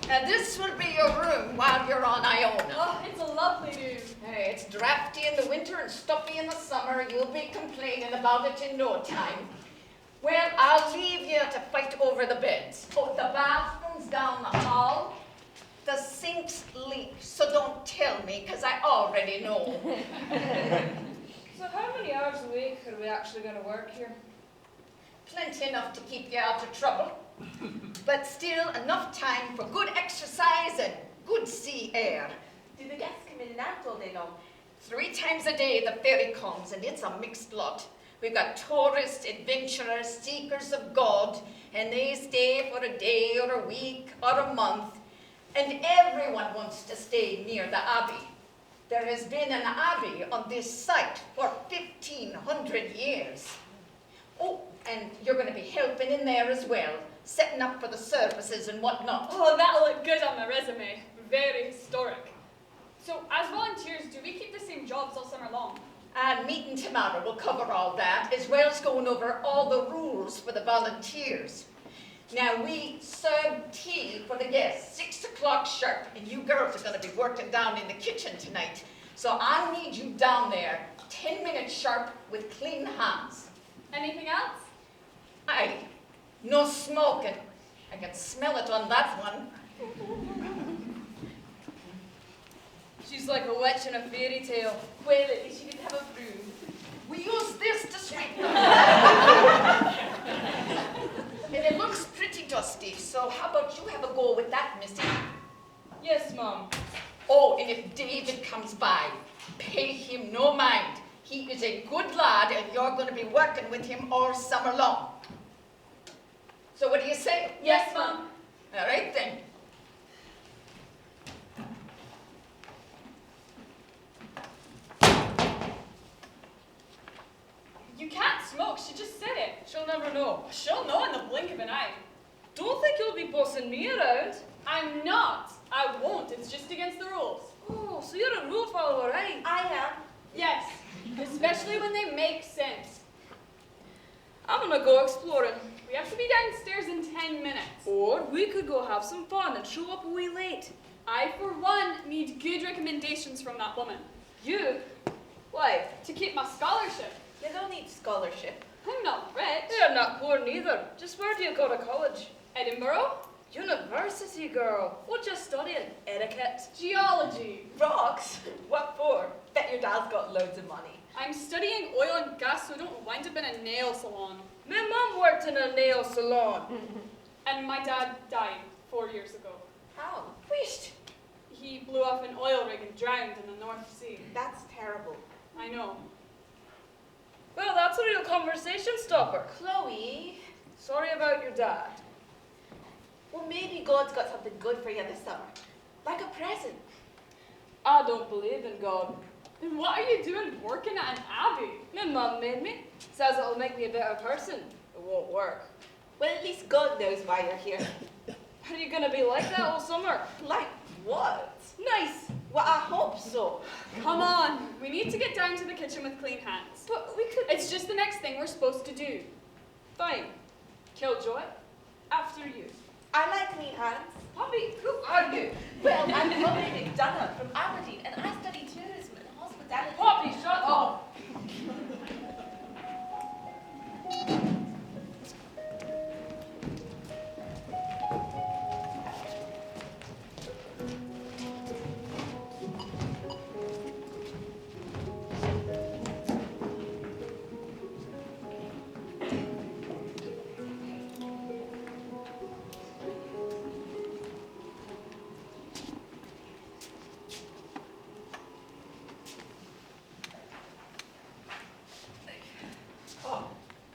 And this will be your room while you're on Iona. Oh, it's a lovely room. Hey, it's drafty in the winter and stuffy in the summer. You'll be complaining about it in no time. Well, I'll leave you to fight over the beds. Oh, the bathroom's down the hall. The sinks leak, so don't tell me, because I already know. So how many hours a week are we actually going to work here? Plenty enough to keep you out of trouble. But still enough time for good exercise and good sea air. Do the guests come in and out all day long? 3 times a day the ferry comes, and it's a mixed lot. We've got tourists, adventurers, seekers of God, and they stay for a day or a week or a month. And everyone wants to stay near the abbey. There has been an abbey on this site for 1,500 years. Oh, and you're going to be helping in there as well, setting up for the services and whatnot. Oh, that'll look good on my resume. Very historic. So, as volunteers, do we keep the same jobs all summer long? And meeting tomorrow will cover all that, as well as going over all the rules for the volunteers. Now, we serve tea for the guests, 6 o'clock sharp, and you girls are going to be working down in the kitchen tonight. So I need you down there, 10 minutes sharp, with clean hands. Anything else? Aye, no smoking. I can smell it on that one. She's like a witch in a fairy tale. Well, at least you can have a broom. We use this to sweep them. And it looks pretty dusty, so how about you have a go with that, Missy? Yes, Mum. Oh, and if David comes by, pay him no mind. He is a good lad, and you're going to be working with him all summer long. So what do you say? Yes, Mum. All right, then. You can't smoke. She just said it. She'll never know. She'll know in the blink of an eye. Don't think you'll be bossing me around. I'm not. I won't. It's just against the rules. Oh, so you're a rule follower, right? I am. Yes, especially when they make sense. I'm gonna go exploring. We have to be downstairs in 10 minutes. Or we could go have some fun and show up a wee late. I, for one, need good recommendations from that woman. You? Why? To keep my scholarship. You don't need scholarship. I'm not rich. You're not poor neither. Just where do you go to college? Edinburgh? University, girl. What you studying? Etiquette? Geology. Rocks? What for? Bet your dad's got loads of money. I'm studying oil and gas so I don't wind up in a nail salon. My mum worked in a nail salon. And my dad died 4 years ago. How? Wisht. He blew off an oil rig and drowned in the North Sea. That's terrible. I know. Well, that's a real conversation stopper. Chloe, Sorry about your dad. well, maybe God's got something good for you this summer. Like a present. I don't believe in God. Then what are you doing working at an abbey? My mum made me. Says it'll make me a better person. It won't work. Well, at least God knows why you're here. Are you gonna be like that all summer? Like what? Nice. Well, I hope so. Come on, we need to get down to the kitchen with clean hands. But we could. It's just the next thing we're supposed to do. Fine. Killjoy. After you. I like clean hands. Poppy, who are you? Well, I'm Chloe McDonough from Aberdeen, and I study tourism and hospitality. Poppy, shut up.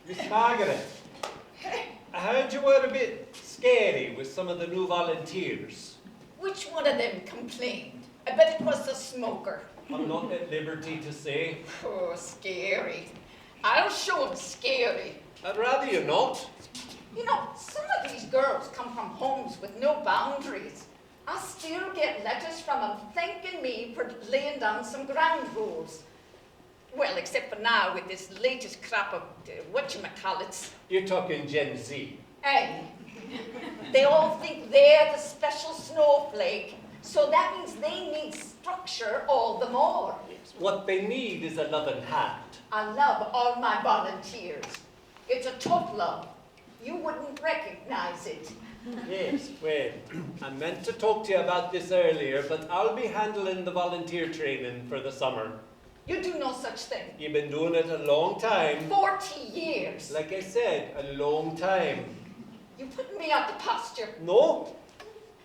Miss Margaret, I heard you were a bit scary with some of the new volunteers. Which one of them complained? I bet it was the smoker. I'm not at liberty to say. Oh, scary. I'll show him scary. I'd rather you not. You know, some of these girls come from homes with no boundaries. I still get letters from them thanking me for laying down some ground rules. Well, except for now with this latest crap of whatchamacallits. You're talking Gen Z. Aye, They all think they're the special snowflake, so that means they need structure all the more. What they need is a loving hand. I love all my volunteers. It's a tough love. You wouldn't recognize it. Yes, well, I meant to talk to you about this earlier, but I'll be handling the volunteer training for the summer. You do no such thing. You've been doing it a long time. 40 years. Like I said, a long time. You put me out the pasture. No?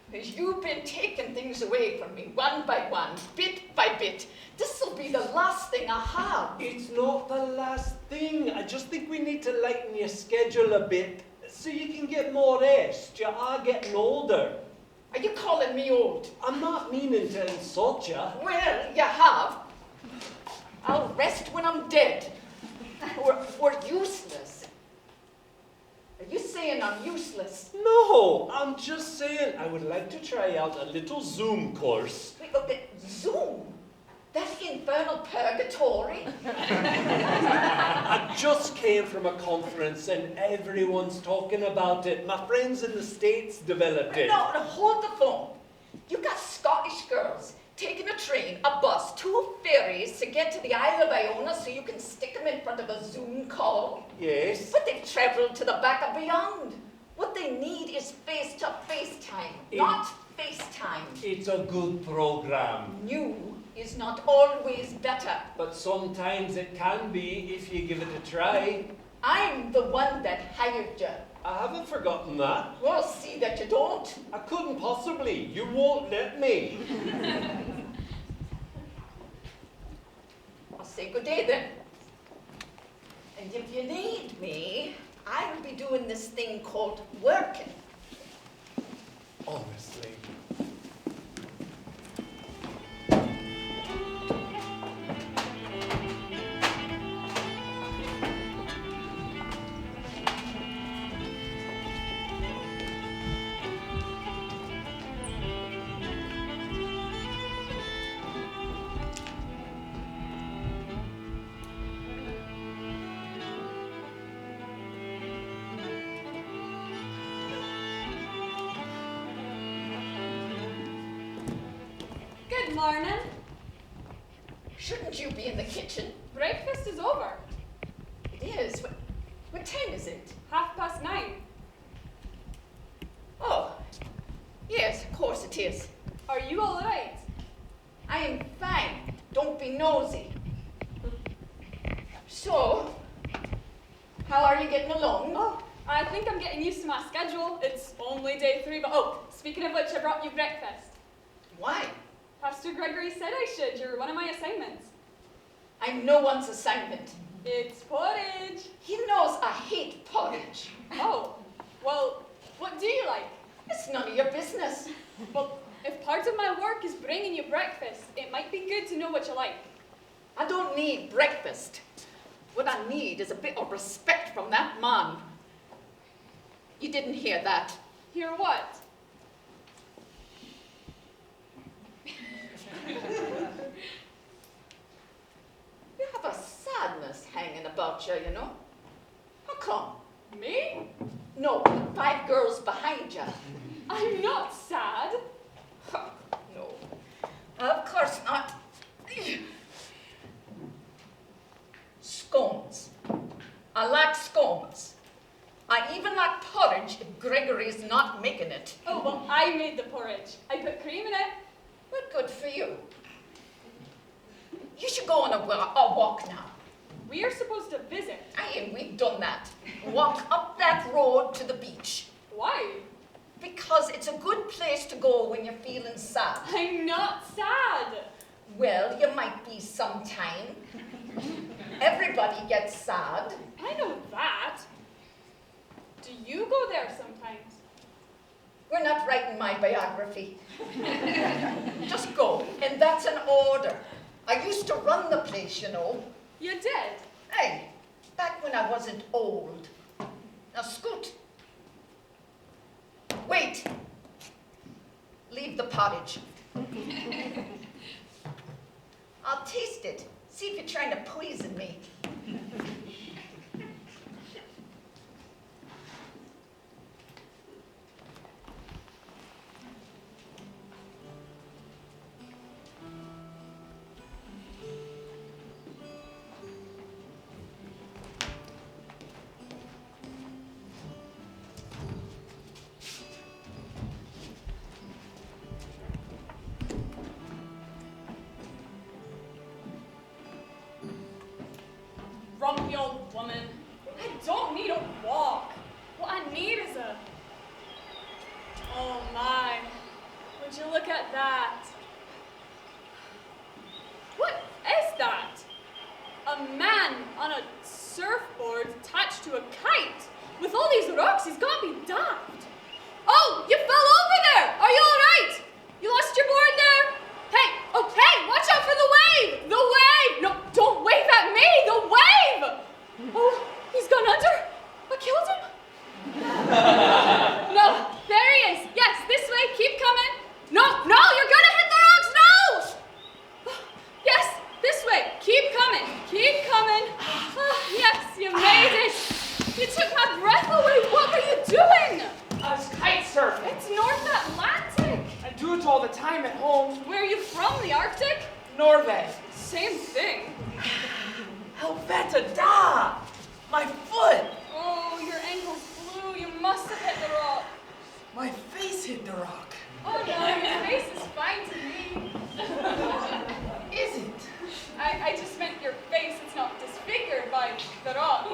Because you've been taking things away from me, one by one, bit by bit. This'll be the last thing I have. It's not the last thing. I just think we need to lighten your schedule a bit so you can get more rest. You are getting older. Are you calling me old? I'm not meaning to insult you. Well, you have. I'll rest when I'm dead. We're useless. Are you saying I'm useless? No, I'm just saying I would like to try out a little Zoom course. Wait, oh, Zoom? That infernal purgatory? I just came from a conference and everyone's talking about it. My friends in the States developed it. No, hold the phone. You got Scottish girls taking a train, a bus, 2 ferries to get to the Isle of Iona so you can stick them in front of a Zoom call. Yes. But they've travelled to the back of beyond. What they need is face-to-face time, not FaceTime. It's a good program. New is not always better. But sometimes it can be if you give it a try. I'm the one that hired you. I haven't forgotten that. Well, see that you don't. I couldn't possibly. You won't let me. I'll say good day then. And if you need me, I'll be doing this thing called working. Honestly. Good morning. Shouldn't you be in the kitchen? Breakfast is over. It is. What time is it? 9:30. Oh, yes, of course it is. Are you all right? I am fine. Don't be nosy. So, how are you getting along? Oh, I think I'm getting used to my schedule. It's only day 3, but oh, speaking of which, I brought you breakfast. Why? Pastor Gregory said I should. You're one of my assignments. I'm no one's assignment. It's porridge. He knows I hate porridge. Oh, well, what do you like? It's none of your business. Well, if part of my work is bringing you breakfast, it might be good to know what you like. I don't need breakfast. What I need is a bit of respect from that man. You didn't hear that. Hear what? You have a sadness hanging about you, you know. How come? Me? No, 5 girls behind you. I'm not sad. Huh, no, of course not. Scones. I like scones. I even like porridge if Gregory's not making it. Oh, well, I made the porridge. I put cream in it. Well, good for you. You should go on a walk now. We are supposed to visit. Aye, we've done that. Walk up that road to the beach. Why? Because it's a good place to go when you're feeling sad. I'm not sad. Well, you might be sometime. Everybody gets sad. I know that. Do you go there sometimes? We're not writing my biography. Just go, and that's an order. I used to run the place, you know. You did? Hey, back when I wasn't old. Now scoot. Wait. Leave the porridge. I'll taste it. See if you're trying to poison me. coming. I don't need a walk. What I need is a... Oh my, would you look at that? What is that? A man on a surfboard attached to a kite. With all these rocks, he's got to be daft. Oh, you fell over there! Are you all right? You lost your board there? Hey, oh, hey, watch out for the wave! The wave! No, don't wave at me! The wave! Oh, he's gone under? I killed him? No, there he is. Yes, this way, keep coming. No, no, you're gonna hit the rocks, no! Yes, this way, keep coming, keep coming. Yes, you made it. You took my breath away. What were you doing? I was kite surfing. It's North Atlantic. I do it all the time at home. Where are you from, the Arctic? Norway. Same thing. Helvete da! My foot! Oh, your ankle's blue. You must have hit the rock. My face hit the rock. Oh no, your face is fine to me. Is it? I just meant your face. It's not disfigured by the rock.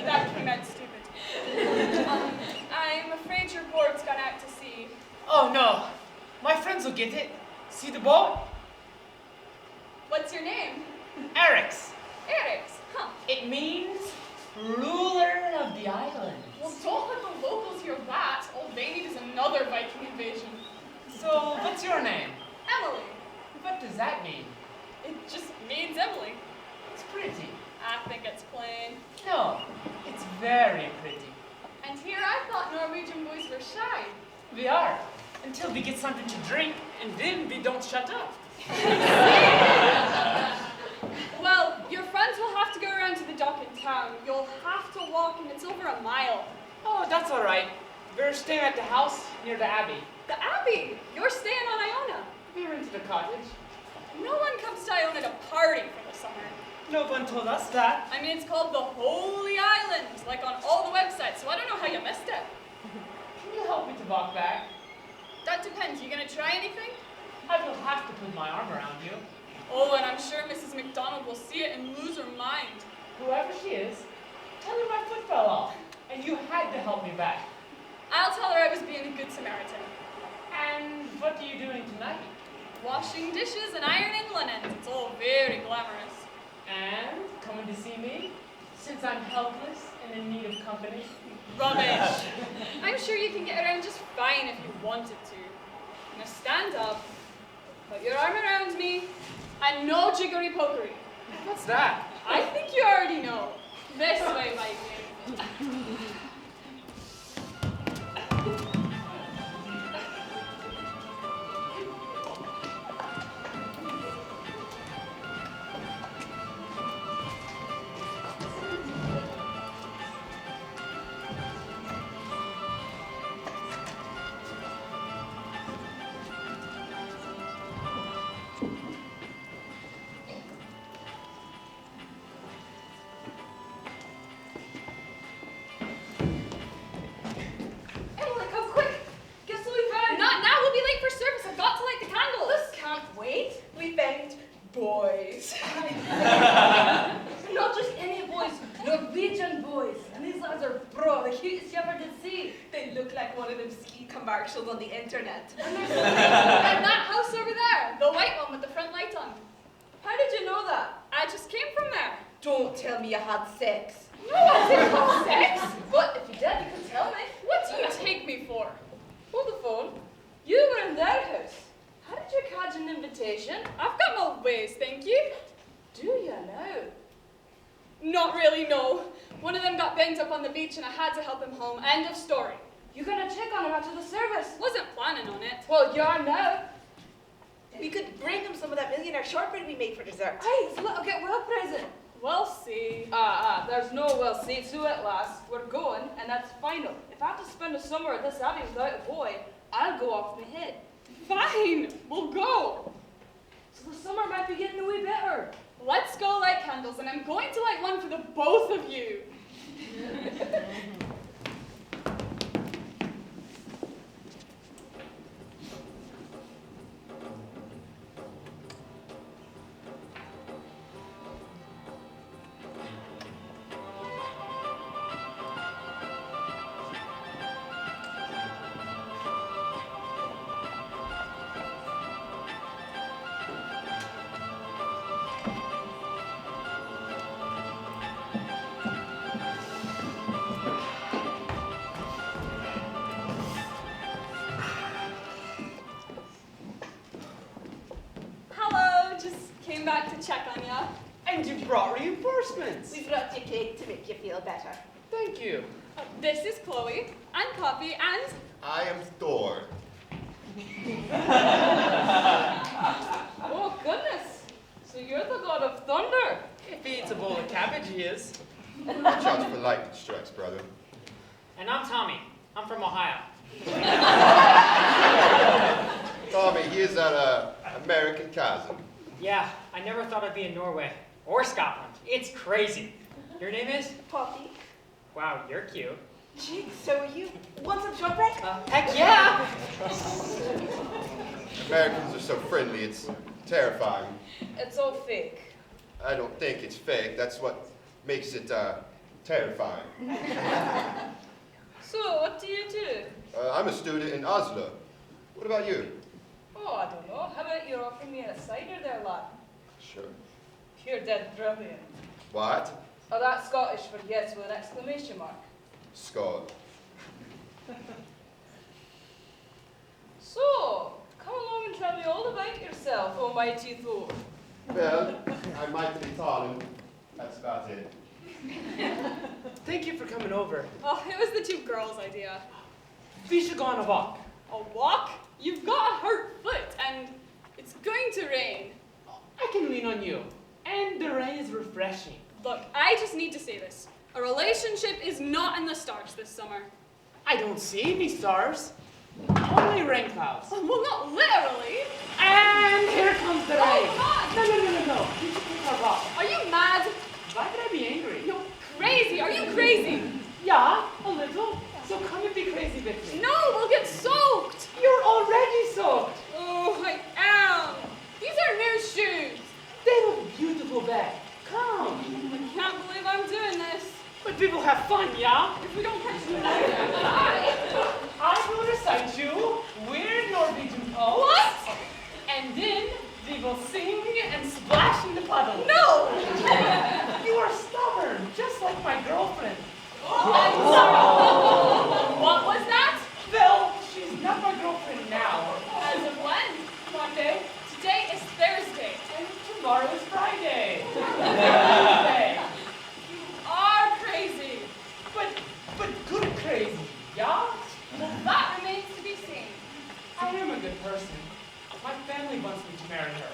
That came out stupid. I'm afraid your board's gone out to sea. Oh no. My friends will get it. See the boat? What's your name? Eric's. Eric's. Huh. It means ruler of the island. Well, don't let the locals hear that. All they need is another Viking invasion. So, what's your name? Emily. What does that mean? It just means Emily. It's pretty. I think it's plain. No, it's very pretty. And here I thought Norwegian boys were shy. We are. Until we get something to drink, and then we don't shut up. Well, your friends will have to go around to the dock in town. You'll have to walk, and it's over a mile. Oh, that's all right. We're staying at the house near the Abbey. The Abbey! You're staying on Iona. We rented a cottage. No one comes to Iona to party for the summer. No one told us that. I mean, it's called the Holy Island, like on all the websites, so I don't know how you missed it. Can you help me to walk back? That depends. You gonna try anything? I will have to put my arm around you. Oh, and I'm sure Mrs. McDonald will see it and lose her mind. Whoever she is, tell her my foot fell off, and you had to help me back. I'll tell her I was being a good Samaritan. And what are you doing tonight? Washing dishes and ironing linens. It's all very glamorous. And coming to see me, since I'm helpless and in need of company. Rubbish. I'm sure you can get around just fine if you wanted to. Now stand up, put your arm around me, and no jiggery-pokery. What's that? I think you already know. This way, Viking. Emily, come quick! Guess what we found? Not now, we'll be late for service. I've got to light the candles. This can't wait. We found boys. Not just any boys, Norwegian boys. And these lads are bro, the cutest you ever did see. They look like one of them ski commercials on the internet. And that house over there, the white one with the front light on. How did you know that? I just came from there. Don't tell me you had sex. No, I didn't have sex. But if you did, you could tell me. What do you take me for? Hold the phone. You were in their house. How did you catch an invitation? I've got my ways, thank you. Do you now? Not really, no. One of them got banged up on the beach and I had to help him home. End of story. You gonna check on him after the service? Wasn't planning on it. Well, you are now. We could bring him some of that millionaire shortbread we made for dessert. Hey, it's a little get well present. We'll see. There's no we'll see to it last. We're going, and that's final. If I have to spend a summer at this abbey without a boy, I'll go off my head. Fine, we'll go. So the summer might be getting a wee better. Let's go light candles, and I'm going to light one for the both of you. came back to check on ya. And you brought reinforcements. We brought you cake to make you feel better. Thank you. This is Chloe, and Coffee, and... I am Thor. Oh, goodness. So you're the god of thunder. If he eats a bowl of cabbage, he is. Watch out for lightning strikes, brother. And I'm Tommy. I'm from Ohio. Tommy, he is that American cousin. Yeah, I never thought I'd be in Norway. Or Scotland. It's crazy. Your name is? Poppy. Wow, you're cute. Gee, so are you. Want some shortbread? Heck yeah! Americans are so friendly, it's terrifying. It's all fake. I don't think it's fake. That's what makes it terrifying. So, what do you do? I'm a student in Oslo. What about you? Oh, I don't know. How about you offer me a cider there, lad? Sure. You're dead brilliant. What? Oh, that's Scottish for yes with an exclamation mark. Scott. So, come along and tell me all about yourself, oh mighty Thor. Well, I'm mightily tall and that's about it. Thank you for coming over. Oh, it was the two girls' idea. We should go on a walk. A walk? You've got a hurt foot, and it's going to rain. I can lean on you. And the rain is refreshing. Look, I just need to say this. A relationship is not in the stars this summer. I don't see any stars. Only rain clouds. Well, not literally. And here comes the rain. Oh, God. No. You should take our walk. Are you mad? Why would I be angry? No, crazy. Are you crazy? Yeah, a little. So come and be crazy with me. No, we'll get soaked. You're already soaked. Oh, I am. These are new shoes. They look beautiful there. Come. I can't believe I'm doing this. But people have fun, yeah? If we don't catch you now, I will recite you weird Norwegian poems. What? And then we will sing and splash in the puddle. No! You are stubborn, just like my girlfriend. What was that? Well, she's not my girlfriend now. As of when? Monday, Today is Thursday. and tomorrow is Friday. Thursday. You are crazy. But good crazy, yeah? Well, that remains to be seen. I am a good person. My family wants me to marry her.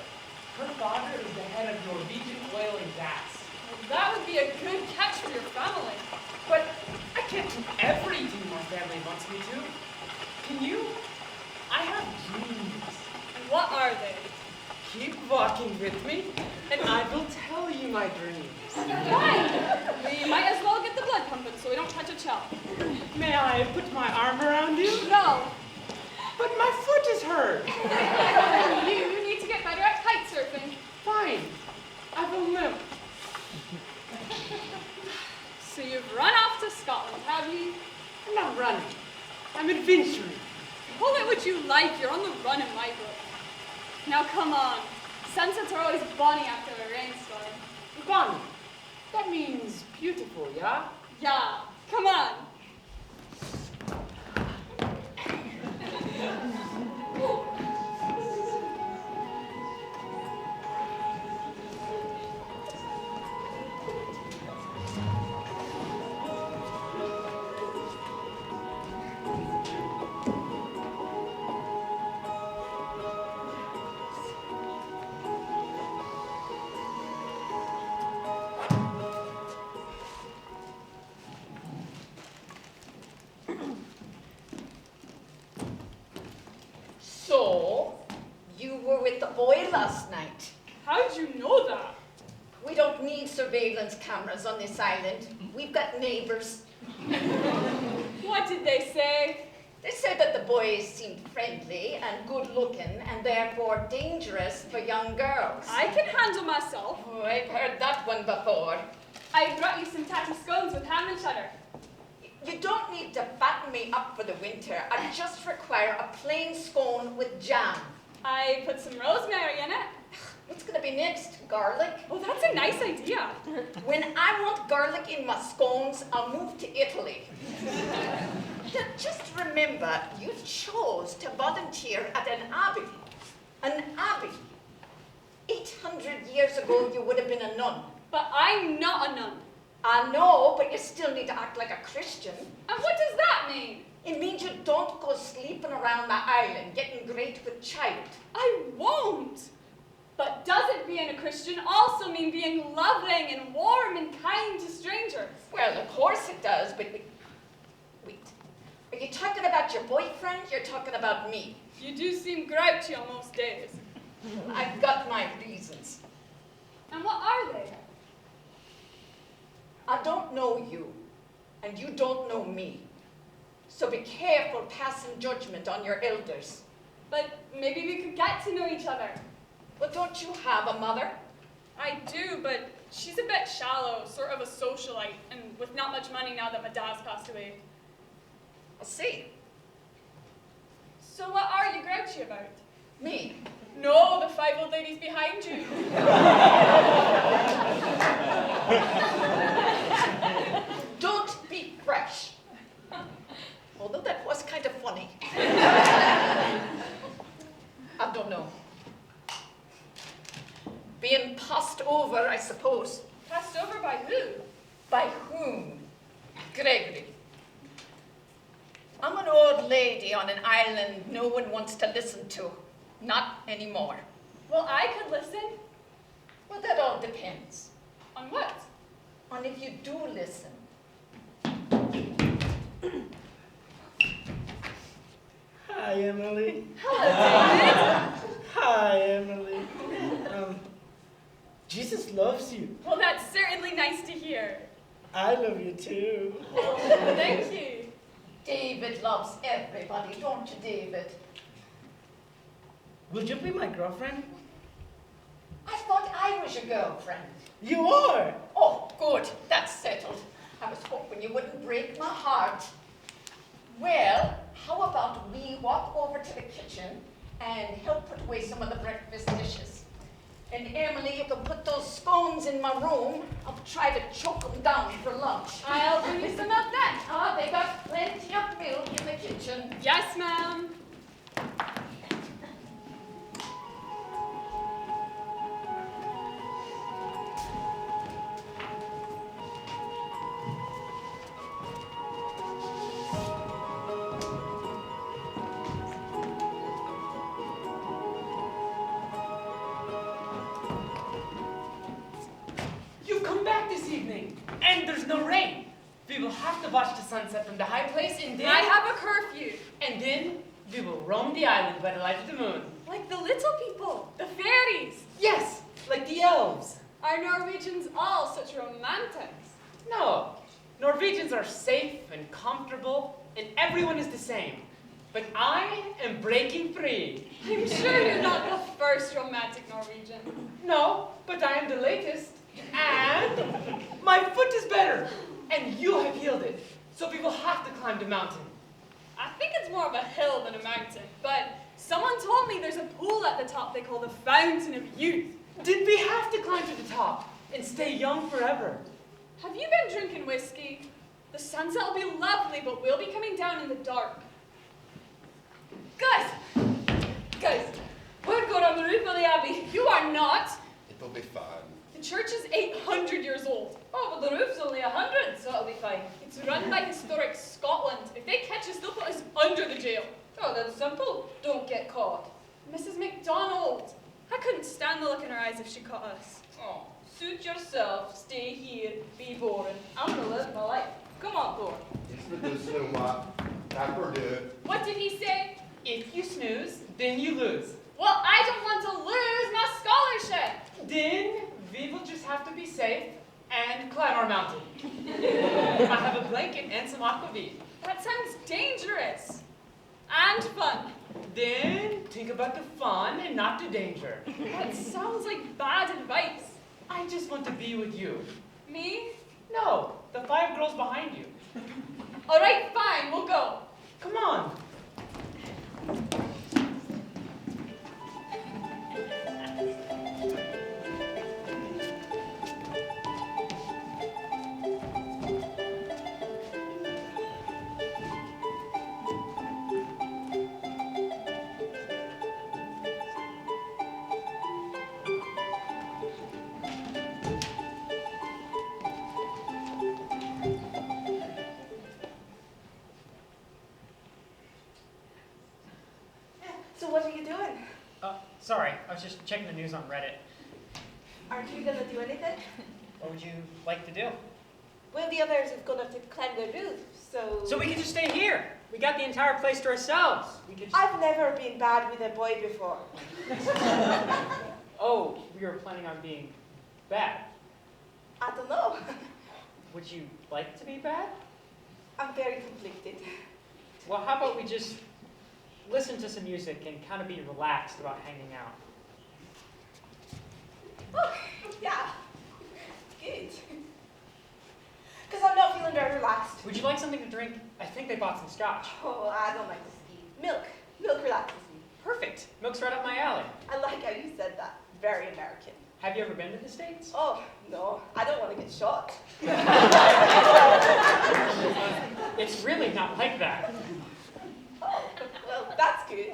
Her father is the head of Norwegian oil and gas. Well, that would be a good catch for your family. But I can't do everything my family wants me to. Can you? I have dreams. And what are they? Keep walking with me, and I will tell you my dreams. Fine. We might as well get the blood pumping so we don't catch a chill. May I put my arm around you? No. But my foot is hurt. You need to get better at kite surfing. Fine. I will limp. So you've run off to Scotland, have you? I'm not running. I'm adventuring. Call it what you like, you're on the run in my book. Now come on. Sunsets are always bonny after a rainstorm. Bonnie. That means beautiful, yeah? Yeah, come on. So, you were with the boy last night. How'd you know that? We don't need surveillance cameras on this island. We've got neighbors. What did they say? They said that the boys seemed friendly and good-looking and therefore dangerous for young girls. I can handle myself. Oh, I've heard that one before. I brought you some tatty scones with ham and cheddar. You don't need to fatten me up for the winter. I just require a plain scone with jam. I put some rosemary in it. What's going to be next? Garlic? Oh, that's a nice idea. When I want garlic in my scones, I'll move to Italy. Just remember, you chose to volunteer at an abbey. An abbey. 800 years years ago, you would have been a nun. But I'm not a nun. I know, but you still need to act like a Christian. And what does that mean? It means you don't go sleeping around the island, getting great with child. I won't. But doesn't being a Christian also mean being loving and warm and kind to strangers? Well, of course it does, but wait. Are you talking about your boyfriend? You're talking about me. You do seem grouchy on most days. I've got my reasons. And what are they? I don't know you, and you don't know me. So be careful passing judgment on your elders. But maybe we could get to know each other. Well, don't you have a mother? I do, but she's a bit shallow, sort of a socialite, and with not much money now that my dad's passed away. I see. So what are you grouchy about? Me? No, the 5 old ladies behind you. Don't be fresh. Although that was kind of funny. I don't know. Being passed over, I suppose. Passed over by who? By whom? Gregory. I'm an old lady on an island no one wants to listen to. Not anymore. Well, I could listen. Well, that all depends On what? on if you do listen. Hi, Emily. Hello, Hi, Emily. Jesus loves you. David. Well, that's certainly nice to hear. I love you too. Thank you. David loves everybody, don't you, David? Would you be my girlfriend? I thought I was your girlfriend. You are. Oh, good. That's settled. I was hoping you wouldn't break my heart. Well, how about we walk over to the kitchen and help put away some of the breakfast dishes? And Emily, you can put those scones in my room. I'll try to choke them down for lunch. I'll bring you some milk then. Ah, they got plenty of milk in the kitchen. Yes, ma'am. You've come back this evening, and there's no rain. We will have to watch the sunset from the high place, and then... I have a curfew. And then we will roam the island by the light of the moon. Like the little people, the fairies. Yes, like the elves. Are Norwegians all such romantics? No, Norwegians are safe and comfortable, and everyone is the same. But I am breaking free. I'm sure you're not the first romantic Norwegian. No, but I am the latest. And my foot is better. And you have healed it. So we will have to climb the mountain. I think it's more of a hill than a mountain, but someone told me there's a pool at the top they call the Fountain of Youth. Did we have to climb to the top and stay young forever? Have you been drinking whiskey? The sunset will be lovely, but we'll be coming down in the dark. Guys, we're going on the roof of the Abbey. You are not. It'll be fun. The church is 800 years old. Oh, but the roof's only 100, so it'll be fine. It's run by Historic Scotland. If they catch us, they'll put us under the jail. Oh, that's simple. Don't get caught. Mrs. MacDonald. I couldn't stand the look in her eyes if she caught us. Oh, suit yourself. Stay here. Be boring. I'm gonna live my life. Come on, Thor. Introduce-moi. Tapper What did he say? If you snooze, then you lose. Well, I don't want to lose my scholarship. Then we will just have to be safe and climb our mountain. I have a blanket and some aquavit. That sounds dangerous. And fun. Then think about the fun and not the danger. That sounds like bad advice. I just want to be with you. Me? No, the 5 girls behind you. All right, fine, we'll go. Come on. What are you doing? Sorry, I was just checking the news on Reddit. Aren't you gonna do anything? What would you like to do? Well, the others have gone up to climb the roof, so... So we can just stay here. We got the entire place to ourselves. We could just... I've never been bad with a boy before. Oh, we were planning on being bad. I don't know. Would you like to be bad? I'm very conflicted. Well, how about we just listen to some music and kind of be relaxed about hanging out? Oh, yeah. Good. Because I'm not feeling very relaxed. Would you like something to drink? I think they bought some scotch. Oh, I don't like to ski. Milk. Milk relaxes me. Perfect. Milk's right up my alley. I like how you said that. Very American. Have you ever been to the States? Oh, no. I don't want to get shot. It's really not like that. Oh, well, that's good.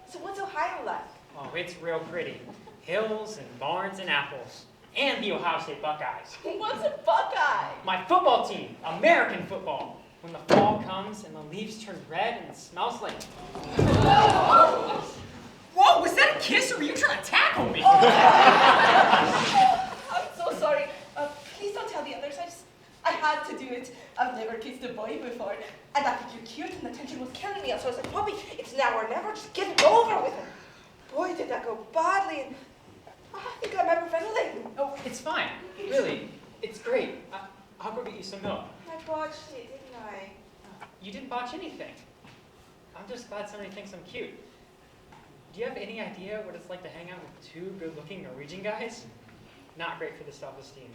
So what's Ohio like? Oh, it's real pretty. Hills and barns and apples. And the Ohio State Buckeyes. What's a Buckeye? My football team, American football. When the fall comes and the leaves turn red and it smells like... Whoa, was that a kiss or were you trying to tackle me? Oh. I'm so sorry. Please don't tell the others. I had to do it. I've never kissed a boy before. And I think you're cute and the tension was killing me. So I was like, Poppy, it's now or never. Just get it over with it. Boy, did that go badly. And I think I'm hyperventilating. Oh, it's fine. Really. It's great. I'll go get you some milk. I botched it, didn't I? You didn't botch anything. I'm just glad somebody thinks I'm cute. Do you have any idea what it's like to hang out with two good-looking Norwegian guys? Not great for the self-esteem.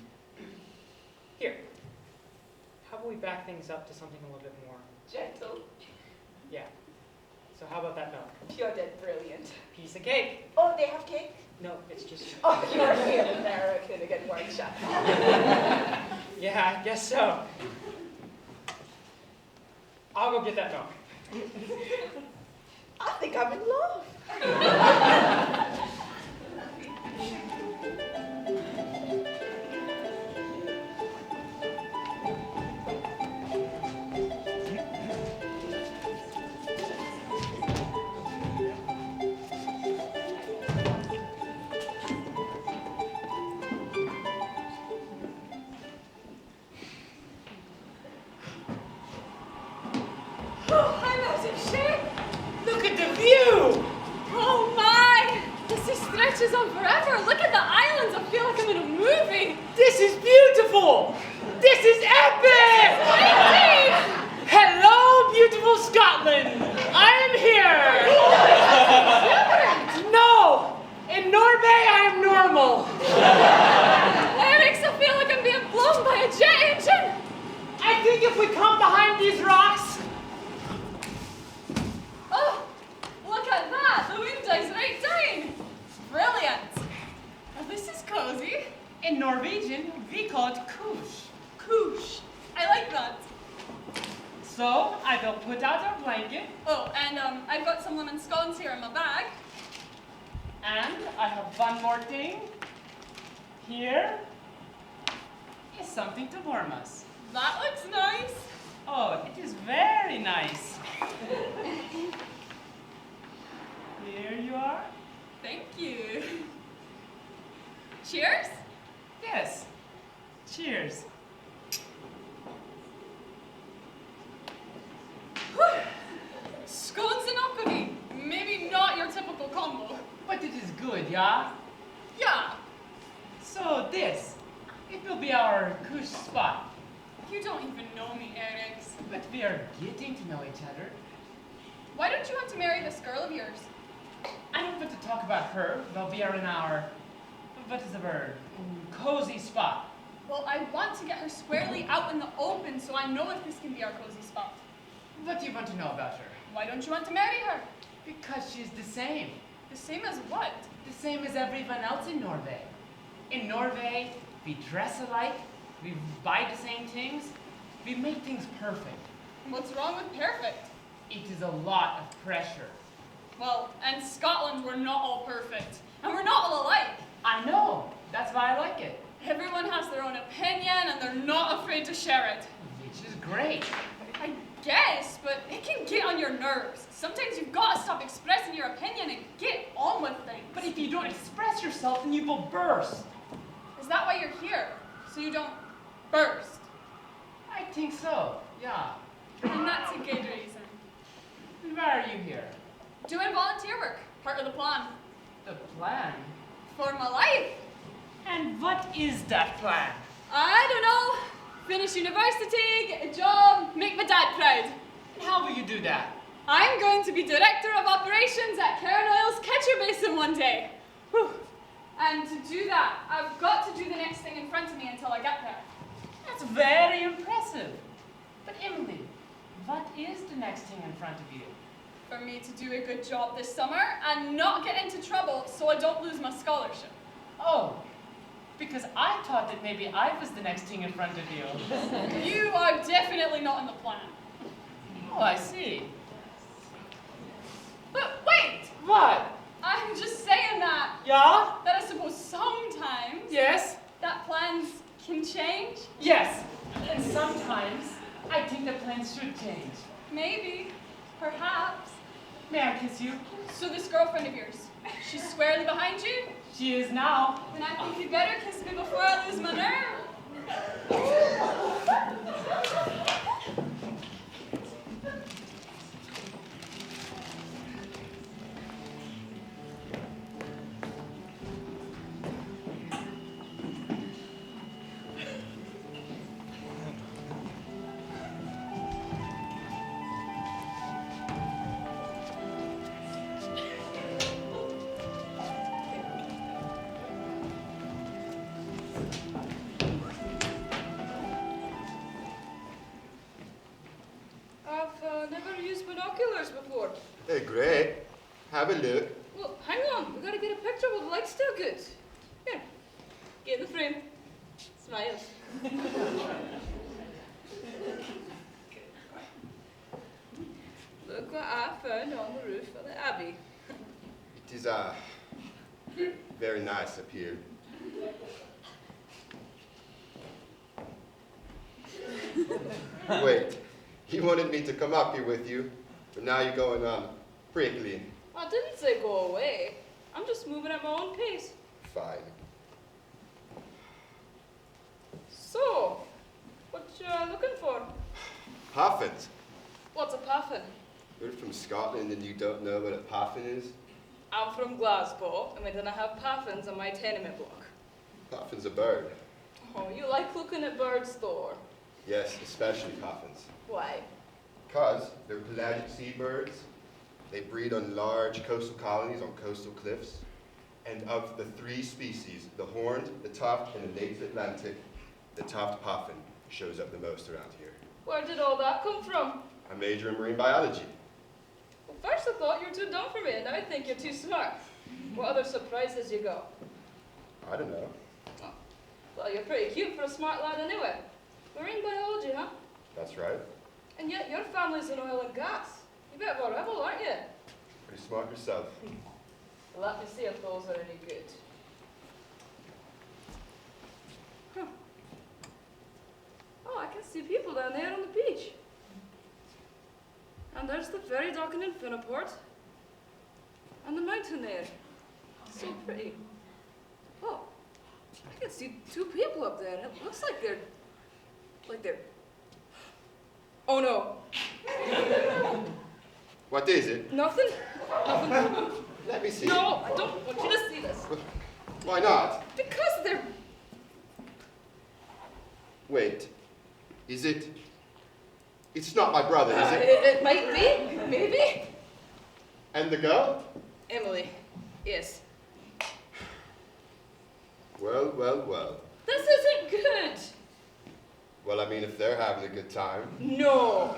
Here. How about we back things up to something a little bit more... Gentle. Yeah. So how about that milk? You're dead brilliant. Piece of cake. Oh, they have cake? No, it's just... Oh, you're real American again, weren't you? Yeah, I guess so. I'll go get that milk. I think I'm in love. Look at the view! Oh my! This is stretches on forever. Look at the islands. I feel like I'm in a movie. This is beautiful! This is epic! Crazy! Hello, beautiful Scotland! I am here! No! In Norway, I am normal! Eric, I feel like I'm being blown by a jet engine. I think if we come behind these rocks... Oh, look at that. The wind dies right down. Brilliant. Well, this is cozy. In Norwegian, we call it koosh. Koosh. I like that. So, I will put out our blanket, Oh, and I've got some lemon scones here in my bag. and I have one more thing. Here is something to warm us. That looks nice. Oh, it is very nice. Here you are. Thank you. Cheers. Yes. Cheers. Scones and gnocchi. Maybe not your typical combo. But it is good, yeah? Yeah. So this, it will be our kush spot. You don't even know me, Eric. But we are getting to know each other. Why don't you want to marry this girl of yours? I don't want to talk about her while we are in our, what is the word? Cozy spot. Well, I want to get her squarely out in the open so I know if this can be our cozy spot. What do you want to know about her? Why don't you want to marry her? Because she's the same. The same as what? The same as everyone else in Norway. In Norway, we dress alike, we buy the same things, we make things perfect. What's wrong with perfect? It is a lot of pressure. Well, and Scotland, we're not all perfect. And we're not all alike. I know, that's why I like it. Everyone has their own opinion and they're not afraid to share it. Which is great. I guess, but it can get on your nerves. Sometimes you've got to stop expressing your opinion and get on with things. But if you don't express yourself, then you will burst. Is that why you're here? So you don't burst? I think so, yeah. And that's a good reason. And why are you here? Doing volunteer work, part of the plan. The plan? For my life. And what is that plan? I don't know. Finish university, get a job, make my dad proud. And how will you do that? I'm going to be director of operations at Cairn Oil's Catcher Basin one day. Whew. And to do that, I've got to do the next thing in front of me until I get there. That's very impressive. But Emily, what is the next thing in front of you? For me to do a good job this summer and not get into trouble so I don't lose my scholarship. Oh, because I thought that maybe I was the next thing in front of you. You are definitely not in the plan. Oh, I see. But wait! What? I'm just saying that. Yeah? That I suppose sometimes Yes? that plans can change. Yes. And sometimes I think the plans should change. Maybe. Perhaps. May I kiss you? So this girlfriend of yours, she's squarely behind you? She is now. Then I think you'd better kiss me before I lose my nerve. I've never used binoculars before. They're great. Have a look. Well, hang on. We gotta get a picture while the light's still good. Here, get in the frame. Smile. Look what I found on the roof of the Abbey. It is very nice up here. Wait, you wanted me to come up here with you, but now you're going on prickly. I didn't say go away. I'm just moving at my own pace. Fine. So, what you looking for? Puffins. What's a puffin? You're from Scotland and you don't know what a puffin is? I'm from Glasgow, and we didn't have puffins on my tenement block. Puffin's a bird. Oh, you like looking at birds, though? Yes, especially puffins. Why? Because they're pelagic seabirds. They breed on large coastal colonies on coastal cliffs. And of the three species, the horned, the tufted, and the native Atlantic, the tufted puffin shows up the most around here. Where did all that come from? I major in marine biology. Well, first I thought you were too dumb for me, and now I think you're too smart. What other surprises you got? I don't know. Oh, well, you're pretty cute for a smart lad anyway. Marine biology, huh? That's right. And yet your family's in oil and gas. You bit of a rebel, aren't you? Pretty smart yourself. Well, let me see if those are any good. Huh. Oh, I can see people down there on the beach. And there's the ferry docking in Finneport. And the mountain there. So pretty. Oh, I can see two people up there. And it looks like they're... Oh no. What is it? Nothing. Nothing. Let me see. No, I don't want you to see this. Why not? Because they're... Wait. Is it... It's not my brother, is it? It might be. Maybe. And the girl? Emily. Yes. Well, well, well. This isn't good. Well, I mean, if they're having a good time. No.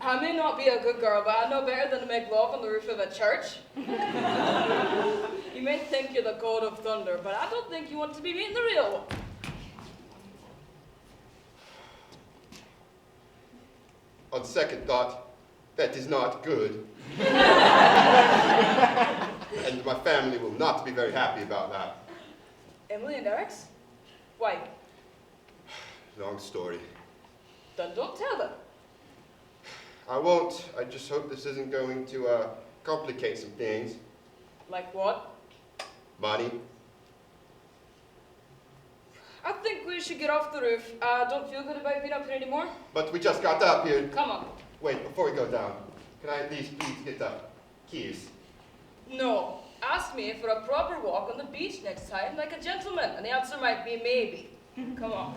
I may not be a good girl, but I know better than to make love on the roof of a church. You may think you're the god of thunder, but I don't think you want to be meeting the real one. On second thought, that is not good. And my family will not be very happy about that. Emily and Eric's? Why? Long story. Then don't tell them. I won't. I just hope this isn't going to complicate some things. Like what? Money. I think we should get off the roof. Don't feel good about being up here anymore. But we just got up here. Come on. Wait, before we go down, can I at least please get the keys? No. Ask me for a proper walk on the beach next time, like a gentleman, and the answer might be maybe. Come on.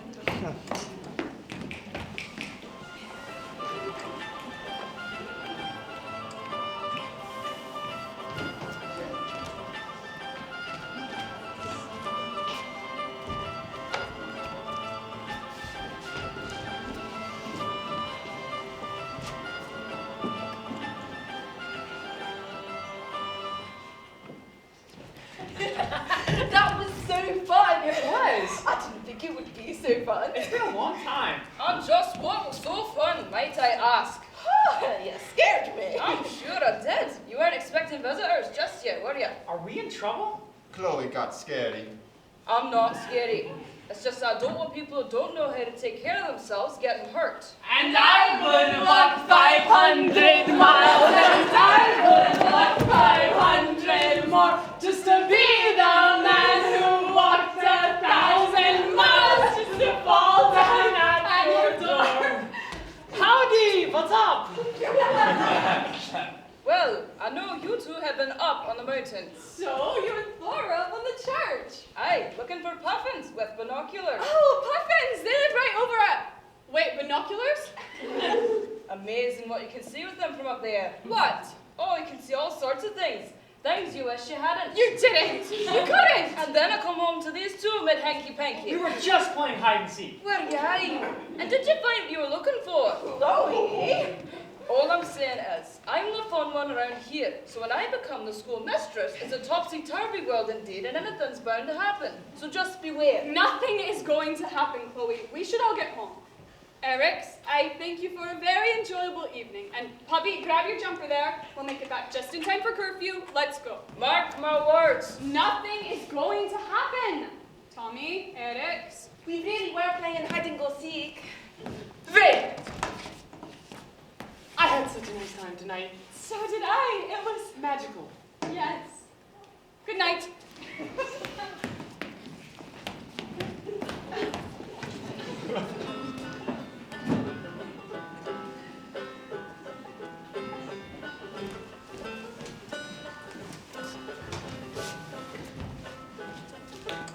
That was so fun. It was. I didn't think it would be so fun. It's been a long time. And just what was so fun, might I ask? You scared me. I'm sure I did. You weren't expecting visitors just yet, were you? Are we in trouble? Chloe got scary. I'm not scary. It's just I don't want people who don't know how to take care of themselves getting hurt. And I would walk 500 miles, and I would walk 500 more, just to be the man who walked 1,000 miles, just to fall down at your door. Howdy, what's up? Well, I know you two have been up on the mountains. So, you and Thora up on the church. Aye, looking for puffins with binoculars. Oh, puffins! They live right over at... Wait, binoculars? Amazing what you can see with them from up there. What? Oh, you can see all sorts of things. Things you wish you hadn't. You didn't! You couldn't! And then I come home to these two mid-hanky-panky. We were just playing hide and seek. Where you? And did you find what you were looking for? Chloe. All I'm saying is, I'm the fun one around here, so when I become the school mistress, it's a topsy-turvy world indeed, and anything's bound to happen. So just beware. Nothing is going to happen, Chloe. We should all get home. Eric's, I thank you for a very enjoyable evening. And Puppy, grab your jumper there. We'll make it back just in time for curfew. Let's go. Mark my words. Nothing is going to happen. Tommy, Eric's. We really were playing hide and go seek. Ray! I had such a nice time tonight. So did I. It was Magical. Yes. Good night.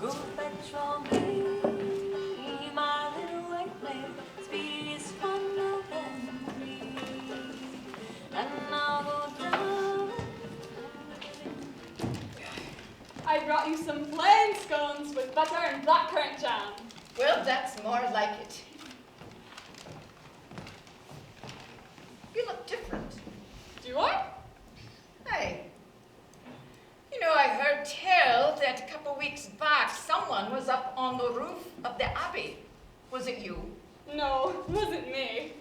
Go fetch me, my little white mare, speed is fonder than me, and I'll go down. I brought you some plain scones with butter and blackcurrant jam. Well, that's more like it. You look different. Do I? Hey. You know, I heard tell that a couple weeks back someone was up on the roof of the Abbey. Was it you? No, it wasn't me.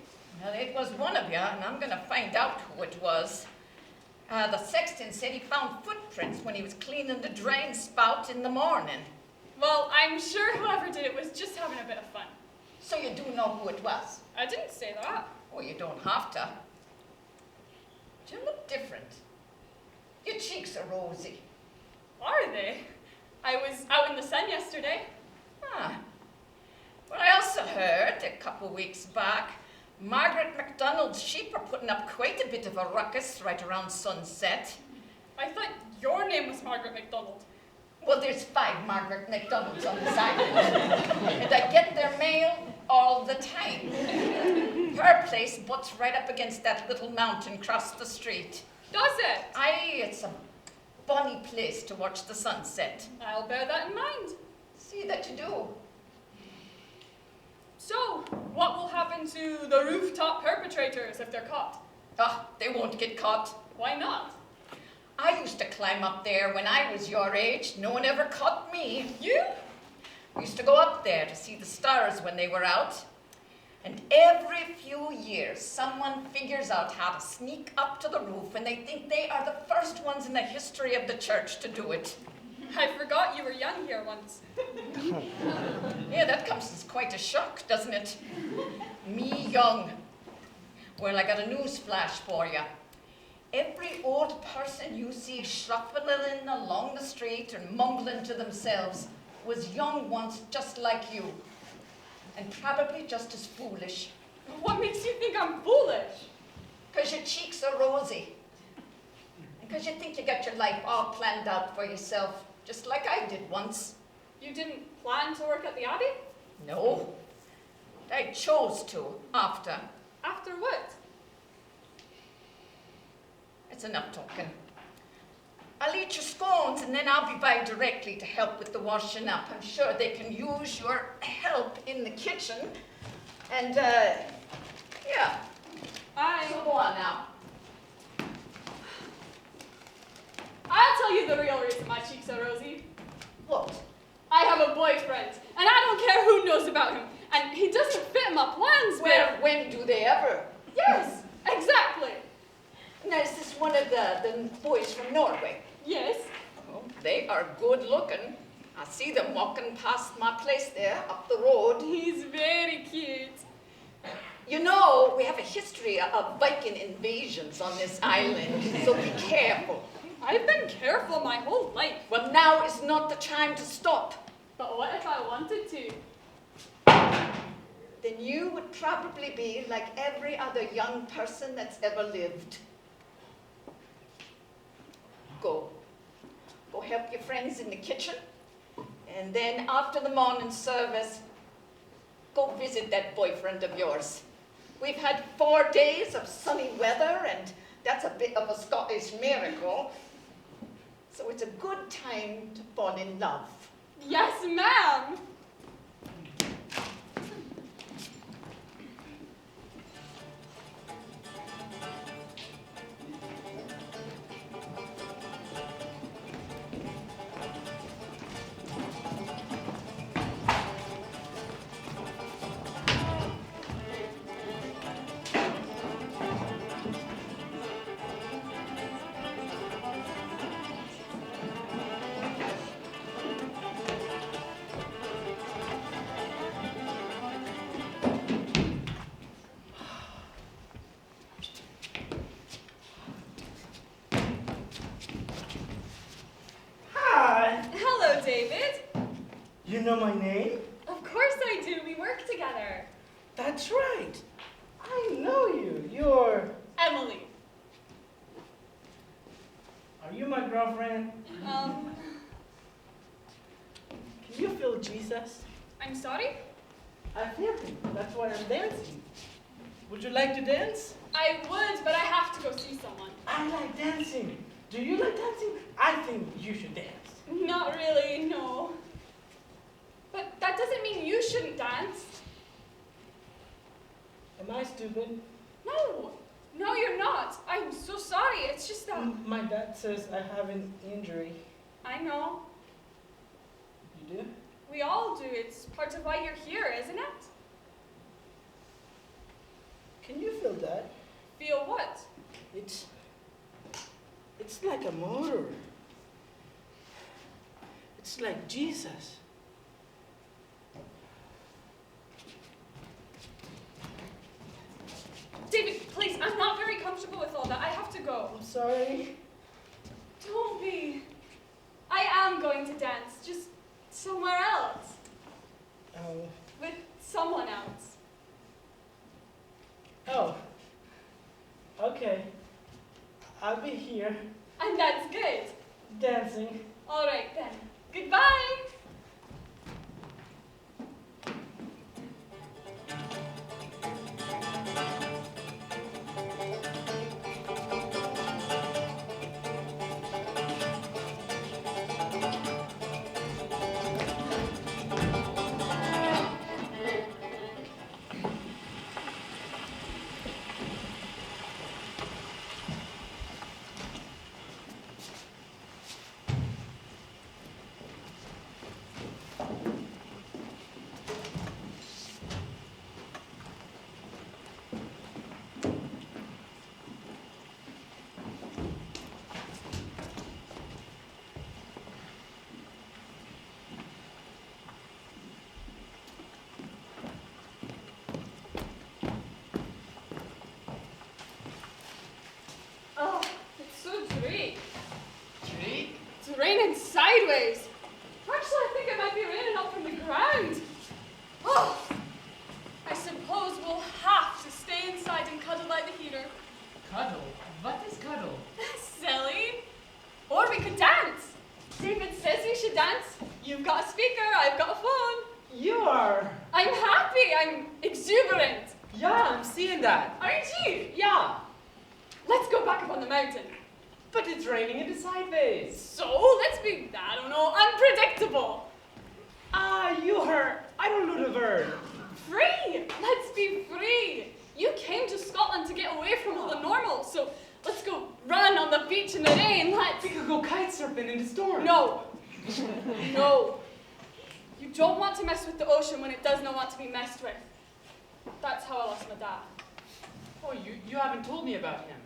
Well, it was one of you, and I'm going to find out who it was. The sexton said he found footprints when he was cleaning the drain spout in the morning. Well, I'm sure whoever did it was just having a bit of fun. So you do know who it was? I didn't say that. Oh, you don't have to. But you look different. Your cheeks are rosy. Are they? I was out in the sun yesterday. Ah. Well, I also heard a couple weeks back, Margaret MacDonald's sheep are putting up quite a bit of a ruckus right around sunset. I thought your name was Margaret MacDonald. Well, there's 5 Margaret MacDonalds on this island, and I get their mail all the time. Her place butts right up against that little mountain across the street. Does it? Aye, it's a bonny place to watch the sunset. I'll bear that in mind. See that you do. So, what will happen to the rooftop perpetrators if they're caught? Ah, they won't get caught. Why not? I used to climb up there when I was your age. No one ever caught me. You? We used to go up there to see the stars when they were out. And every few years, someone figures out how to sneak up to the roof, and they think they are the first ones in the history of the church to do it. I forgot you were young here once. Yeah, that comes as quite a shock, doesn't it? Me young. Well, I got a news flash for you. Every old person you see shuffling along the street and mumbling to themselves was young once just like you. And probably just as foolish. What makes you think I'm foolish? 'Cause your cheeks are rosy. And 'cause you think you got your life all planned out for yourself, just like I did once. You didn't plan to work at the Abbey? No. I chose to, after. After what? It's enough talking. I'll eat your scones and then I'll be by directly to help with the washing up. I'm sure they can use your help in the kitchen. And, yeah. So go on now. I'll tell you the real reason my cheeks are rosy. What? I have a boyfriend, and I don't care who knows about him. And he doesn't fit my plans, Well, when do they ever? Yes, exactly. Now, is this one of the boys from Norway? Yes. Oh, they are good looking. I see them walking past my place there, up the road. He's very cute. You know, we have a history of Viking invasions on this island, so be careful. I've been careful my whole life. Well, now is not the time to stop. But what if I wanted to? Then you would probably be like every other young person that's ever lived. Go. Go help your friends in the kitchen. And then after the morning service, go visit that boyfriend of yours. We've had 4 days of sunny weather, and that's a bit of a Scottish miracle. So it's a good time to fall in love. Yes, ma'am. You know my name? Of course I do. We work together. That's right. I know you. You're... Emily. Are you my girlfriend? Um... Can you feel Jesus? I'm sorry? I feel him. That's why I'm dancing. Would you like to dance? I would, but I have to go see someone. I like dancing. Do you like dancing? I think you should dance. Not really, no. But that doesn't mean you shouldn't dance. Am I stupid? No. No, you're not. I'm so sorry. It's just that... My dad says I have an injury. I know. You do? We all do. It's part of why you're here, isn't it? Can you feel that? Feel what? It's like a motor. It's like Jesus. David, please, I'm not very comfortable with all that. I have to go. I'm sorry. Don't be. I am going to dance, just somewhere else. Oh. With someone else. Oh. Okay. I'll be here. And that's good. Dancing. All right, then. Goodbye. raining sideways. Actually, I think it might be raining up from the ground. Oh, I suppose we'll have to stay inside and cuddle by the heater. Cuddle? What is cuddle? Silly. Or we could dance. David says we should dance. You've got a speaker, I've got a phone. You are. I'm happy, I'm exuberant. Yeah, I'm seeing that. Aren't you? Yeah. Let's go back up on the mountain. But it's raining in the sideways. So, let's be, I don't know, unpredictable. You heard. I don't know the word. Free! Let's be free! You came to Scotland to get away from all the normal, so let's go run on the beach in the rain, let's... We could go kite surfing in the storm. No. No. You don't want to mess with the ocean when it does not want to be messed with. That's how I lost my dad. Oh, you haven't told me about him.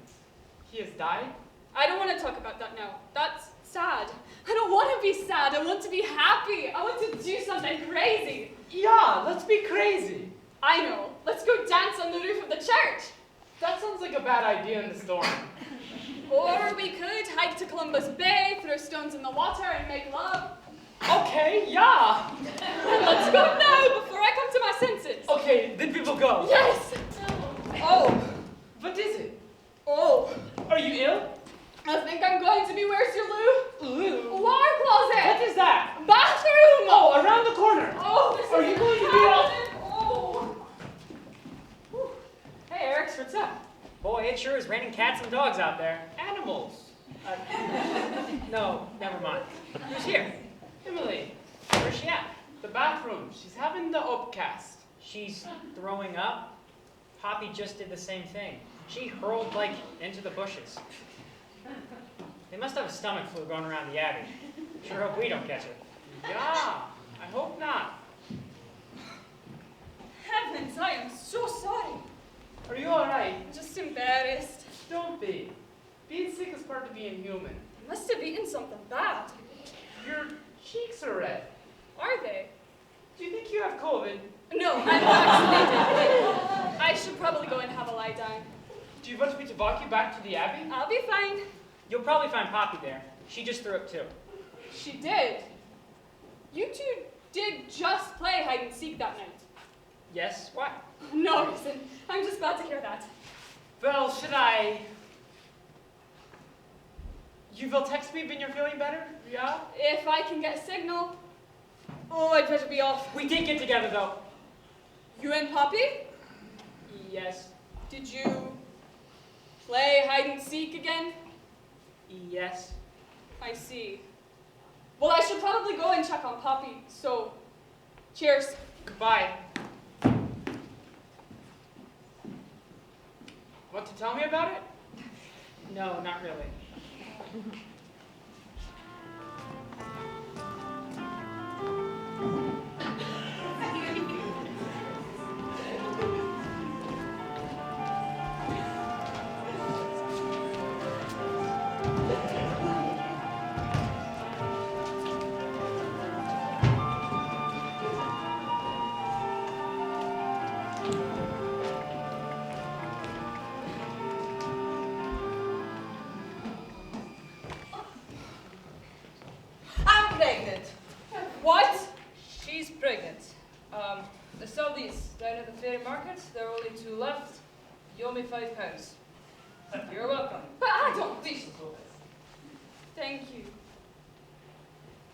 He has died? I don't want to talk about that now. That's sad. I don't want to be sad. I want to be happy. I want to do something crazy. Yeah, let's be crazy. I know. Let's go dance on the roof of the church. That sounds like a bad idea in the storm. Or we could hike to Columbus Bay, throw stones in the water, and make love. Okay, yeah. Let's go now before I come to my senses. Okay, then we will go. Yes. Oh. What is it? Oh. Are you ill? I think I'm going to be, where's your loo? Loo? A water closet. What is that? Bathroom. Oh, around the corner. Oh, this Are is you going to be happening. Oh. Whew. Hey, Eric, what's up? Boy, it sure is raining cats and dogs out there. Animals. No, never mind. Who's here? Emily, Where's she at? the bathroom. She's having the upcast. She's throwing up? Poppy just did the same thing. She hurled, like, into the bushes. They must have a stomach flu going around the Abbey. Sure hope we don't catch it. Yeah, I hope not. Heavens, I am so sorry. Are you alright? I'm just embarrassed. Don't be. Being sick is part of being human. I must have eaten something bad. Your cheeks are red. Are they? Do you think you have COVID? No, I'm vaccinated. I should probably go and have a lie down. Do you want me to walk you back to the Abbey? I'll be fine. You'll probably find Poppy there. She just threw up too. She did. You two did just play hide and seek that night. Yes? Why? No reason. I'm just glad to hear that. Well, should I... You will text me when you're feeling better? Yeah? If I can get a signal. Oh, I'd better be off. We did get together though. You and Poppy? Yes. Did you play hide and seek again? Yes. I see. Well, I should probably go and check on Poppy, so cheers. Goodbye. Want to tell me about it? No, not really. I'm pregnant. What? She's pregnant. I saw these down at the ferry market. There are only 2 left. You owe me £5. You're welcome. But I don't. Please. Thank you.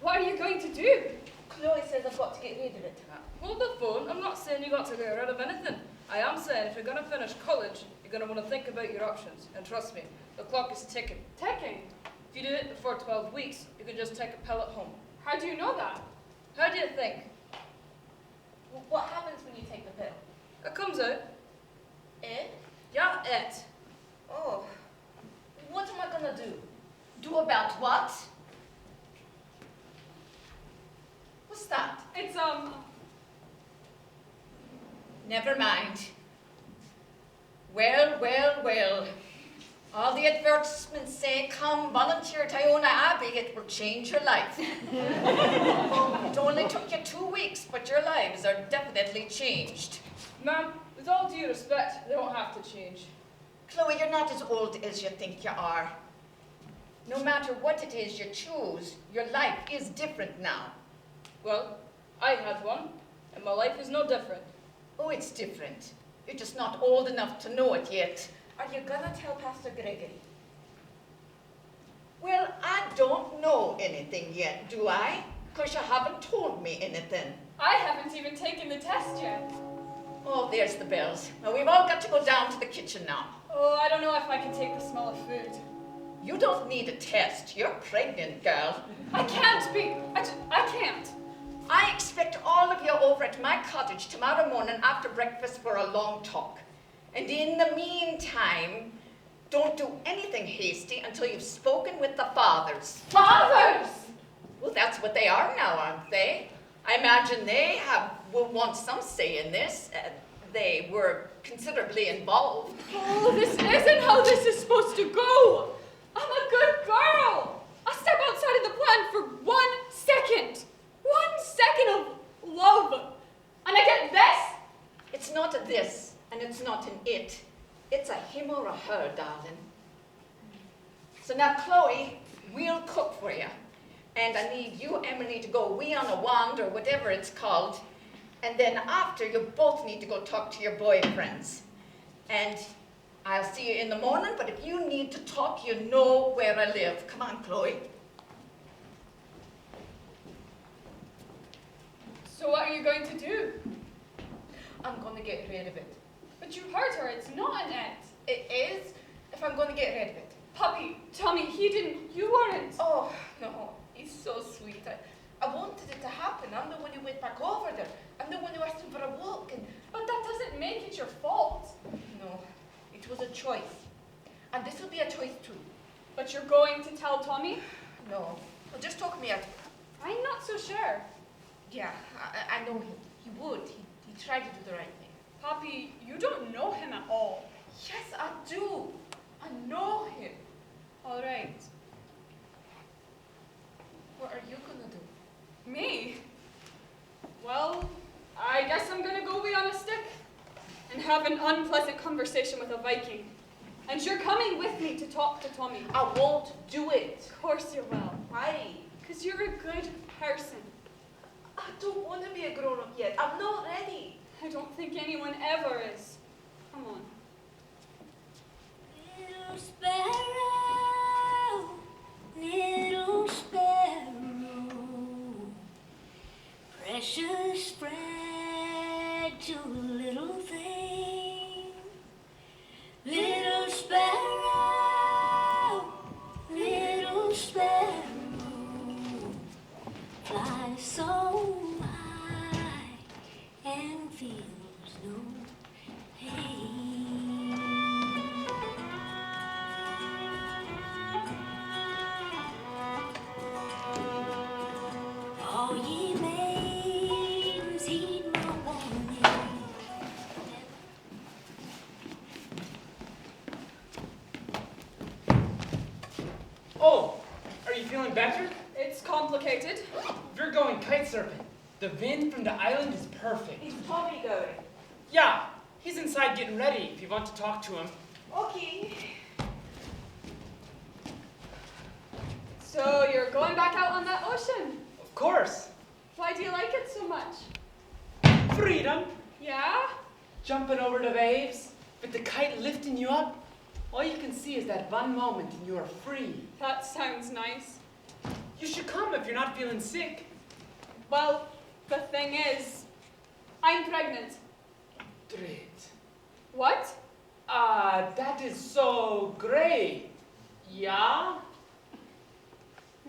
What are you going to do? Chloe says I've got to get rid of it. Hold the phone. I'm not saying you got to get rid of anything. I am saying if you're going to finish college, you're going to want to think about your options. And trust me, the clock is ticking. Ticking. If you do it before 12 weeks, you can just take a pill at home. How do you know that? How do you think? What happens when you take the pill? It comes out. Eh? Yeah, it. Oh. What am I gonna do? Do about what? What's that? It's, Never mind. Well, well, well. All the advertisements say, come volunteer at Iona Abbey, it will change your life. It only took you 2 weeks, but your lives are definitely changed. Ma'am, with all due respect, they don't have to change. Chloe, you're not as old as you think you are. No matter what it is you choose, your life is different now. Well, I had one, and my life is no different. Oh, it's different. You're just not old enough to know it yet. Are you gonna tell Pastor Gregory? Well, I don't know anything yet, do I? Because you haven't told me anything. I haven't even taken the test yet. Oh, there's the bells. Well, we've all got to go down to the kitchen now. Oh, I don't know if I can take the smell of food. You don't need a test. You're pregnant, girl. I can't be. I can't. I expect all of you over at my cottage tomorrow morning after breakfast for a long talk. And in the meantime, don't do anything hasty until you've spoken with the fathers. Fathers! Well, that's what they are now, aren't they? I imagine they will want some say in this. They were considerably involved. Oh, this isn't how this is supposed to go. I'm a good girl. I step outside of the plan for 1 second. 1 second of love. And I get this? It's not a this, and it's not an it. It's a him or a her, darling. So now, Chloe, we'll cook for you. And I need you, Emily, to go wee on a wand or whatever it's called. And then after, you both need to go talk to your boyfriends. And I'll see you in the morning, but if you need to talk, you know where I live. Come on, Chloe. So what are you going to do? I'm gonna get rid of it. But you heard her. It's not an it. It is if I'm gonna get rid of it. Puppy, Tommy, he didn't. You weren't. Oh, no. He's so sweet. I wanted it to happen. I'm the one who went back over there. I'm the one who asked him for a walk. But that doesn't make it your fault. No, it was a choice. And this will be a choice too. But you're going to tell Tommy? No. Well, just talk me out of it. I'm not so sure. Yeah, I know him. He would. He tried to do the right thing. Poppy, you don't know him at all. Yes, I do. I know him. All right. What are you gonna do? Me? Well, I guess I'm gonna go wee on a stick and have an unpleasant conversation with a Viking. And you're coming with me to talk to Tommy. I won't do it. Of course you will. Why? Because you're a good person. I don't want to be a grown-up yet. I'm not ready. I don't think anyone ever is. Come on. Little sparrow, little sparrow, precious fragile little thing. Little sparrow, little sparrow, fly so high and feels no pain. All ye maidens heed my warning. Oh, are you feeling better? It's complicated. You're going kite surfing. The wind from the island is perfect. Is Tommy going? Yeah, he's inside getting ready if you want to talk to him. Okay. So you're going back out on that ocean. Of course. Why do you like it so much? Freedom. Yeah? Jumping over the waves, with the kite lifting you up. All you can see is that one moment and you are free. That sounds nice. You should come if you're not feeling sick. Well, the thing is, I'm pregnant. Great. What? That is so great. Yeah?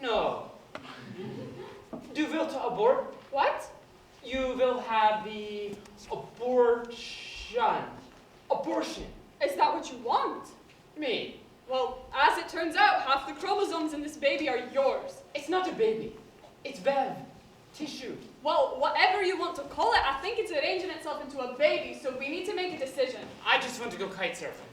No. Du will to abort. What? You will have the abortion. Abortion. Is that what you want? Me. Well, as it turns out, half the chromosomes in this baby are yours. It's not a baby. It's Bev. Tissue. Well, whatever you want to call it, I think it's arranging itself into a baby, so we need to make a decision. I just want to go kite surfing.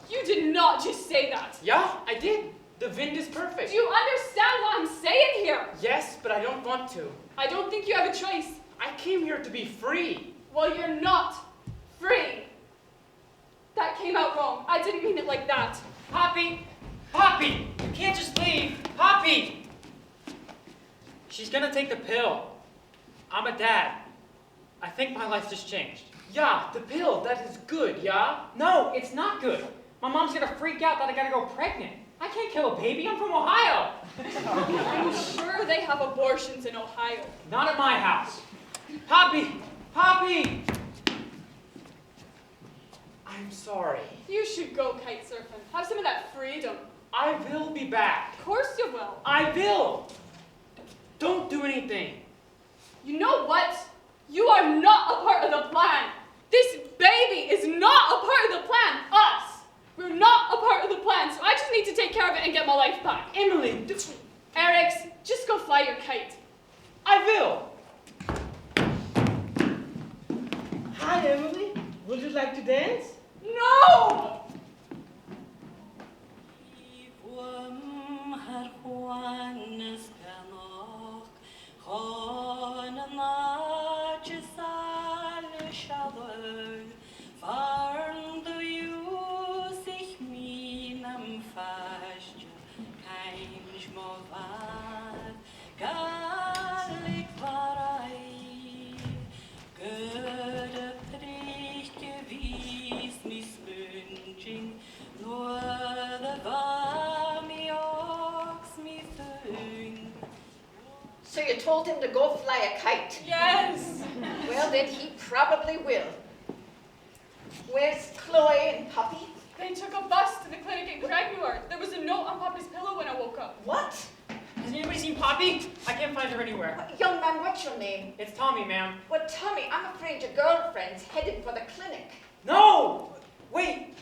You did not just say that. Yeah, I did. The wind is perfect. Do you understand what I'm saying here? Yes, but I don't want to. I don't think you have a choice. I came here to be free. Well, you're not free. That came out wrong. I didn't mean it like that. Poppy, Poppy! You can't just leave! Poppy! She's gonna take the pill. I'm a dad. I think my life just changed. Yeah, the pill, that is good, yeah? No, it's not good. My mom's gonna freak out that I gotta go pregnant. I can't kill a baby. I'm from Ohio. I'm sure they have abortions in Ohio. Not at my house. Poppy! Poppy! I'm sorry. You should go kite surfing. Have some of that freedom. I will be back. Of course you will. I will. Don't do anything. You know what? You are not a part of the plan. This baby is not a part of the plan. Us. We're not a part of the plan, so I just need to take care of it and get my life back. Emily, Eric's, just go fly your kite. I will. Hi, Emily. Would you like to dance? No! So you told him to go fly a kite? Yes. Well, then he probably will. Where's Chloe and Poppy? They took a bus to the clinic in Craigmore. There was a note on Poppy's pillow when I woke up. What? Has anybody seen Poppy? I can't find her anywhere. Young man, what's your name? It's Tommy, ma'am. Well, Tommy, I'm afraid your girlfriend's headed for the clinic. No! Wait!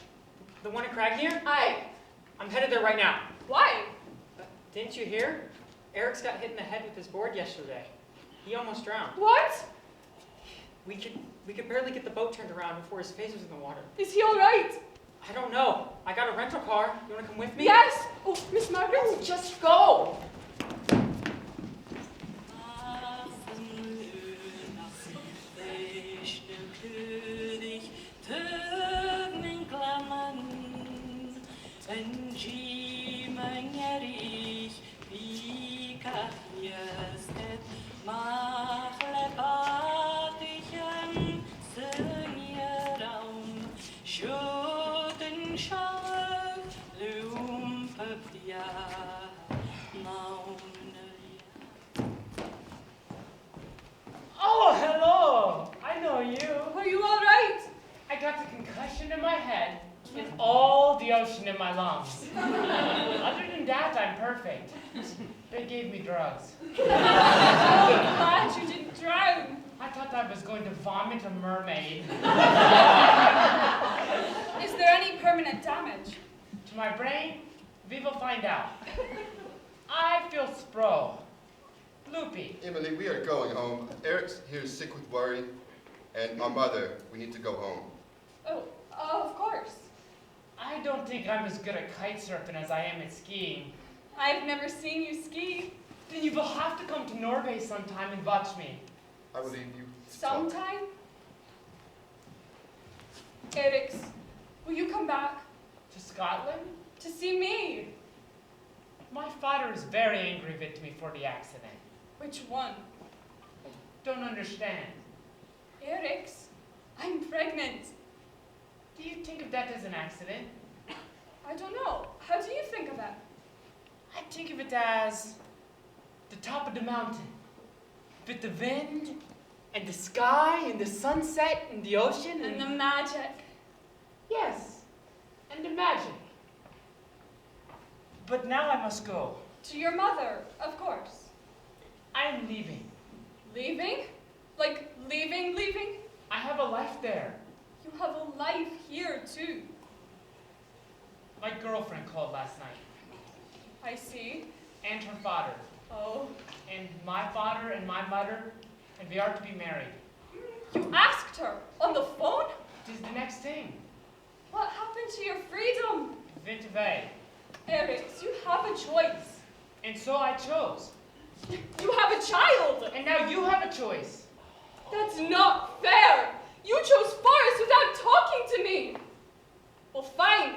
The one in Craigmere? Aye. I'm headed there right now. Why? Didn't you hear? Eric's got hit in the head with his board yesterday. He almost drowned. What? We could barely get the boat turned around before his face was in the water. Is he all right? I don't know. I got a rental car. You want to come with me? Yes. Oh, Miss Margaret? Oh, just go. Oh, hello. I know you. Are you all right? I got the concussion in my head and all the ocean in my lungs. Other than that, I'm perfect. They gave me drugs. Oh, glad you didn't drown. I thought I was going to vomit a mermaid. Is there any permanent damage? To my brain, we will find out. I feel spro. Loopy. Emily, we are going home. Eric's here sick with worry, and our mother, we need to go home. Oh, of course. I don't think I'm as good at kite surfing as I am at skiing. I've never seen you ski. Then you will have to come to Norway sometime and watch me. I will leave you to talk. Sometime? Eric's, will you come back To Scotland? to see me? My father is very angry with me for the accident. Which one? Don't understand. Eric's, I'm pregnant. Do you think of that as an accident? I don't know. How do you think of that? I think of it as the top of the mountain, with the wind, and the sky, and the sunset, and the ocean, And the magic. Yes, and the magic. But now I must go. To your mother, of course. I'm leaving. Leaving? Like leaving? I have a life there. You have a life here, too. My girlfriend called last night, I see. and her father, Oh. and my father and my mother, and we are to be married. You asked her on the phone? It is the next thing. What happened to your freedom? Went away. Eric, you have a choice. And so I chose. You have a child. And now you have a choice. That's not fair. You chose Forrest without talking to me. Well, fine.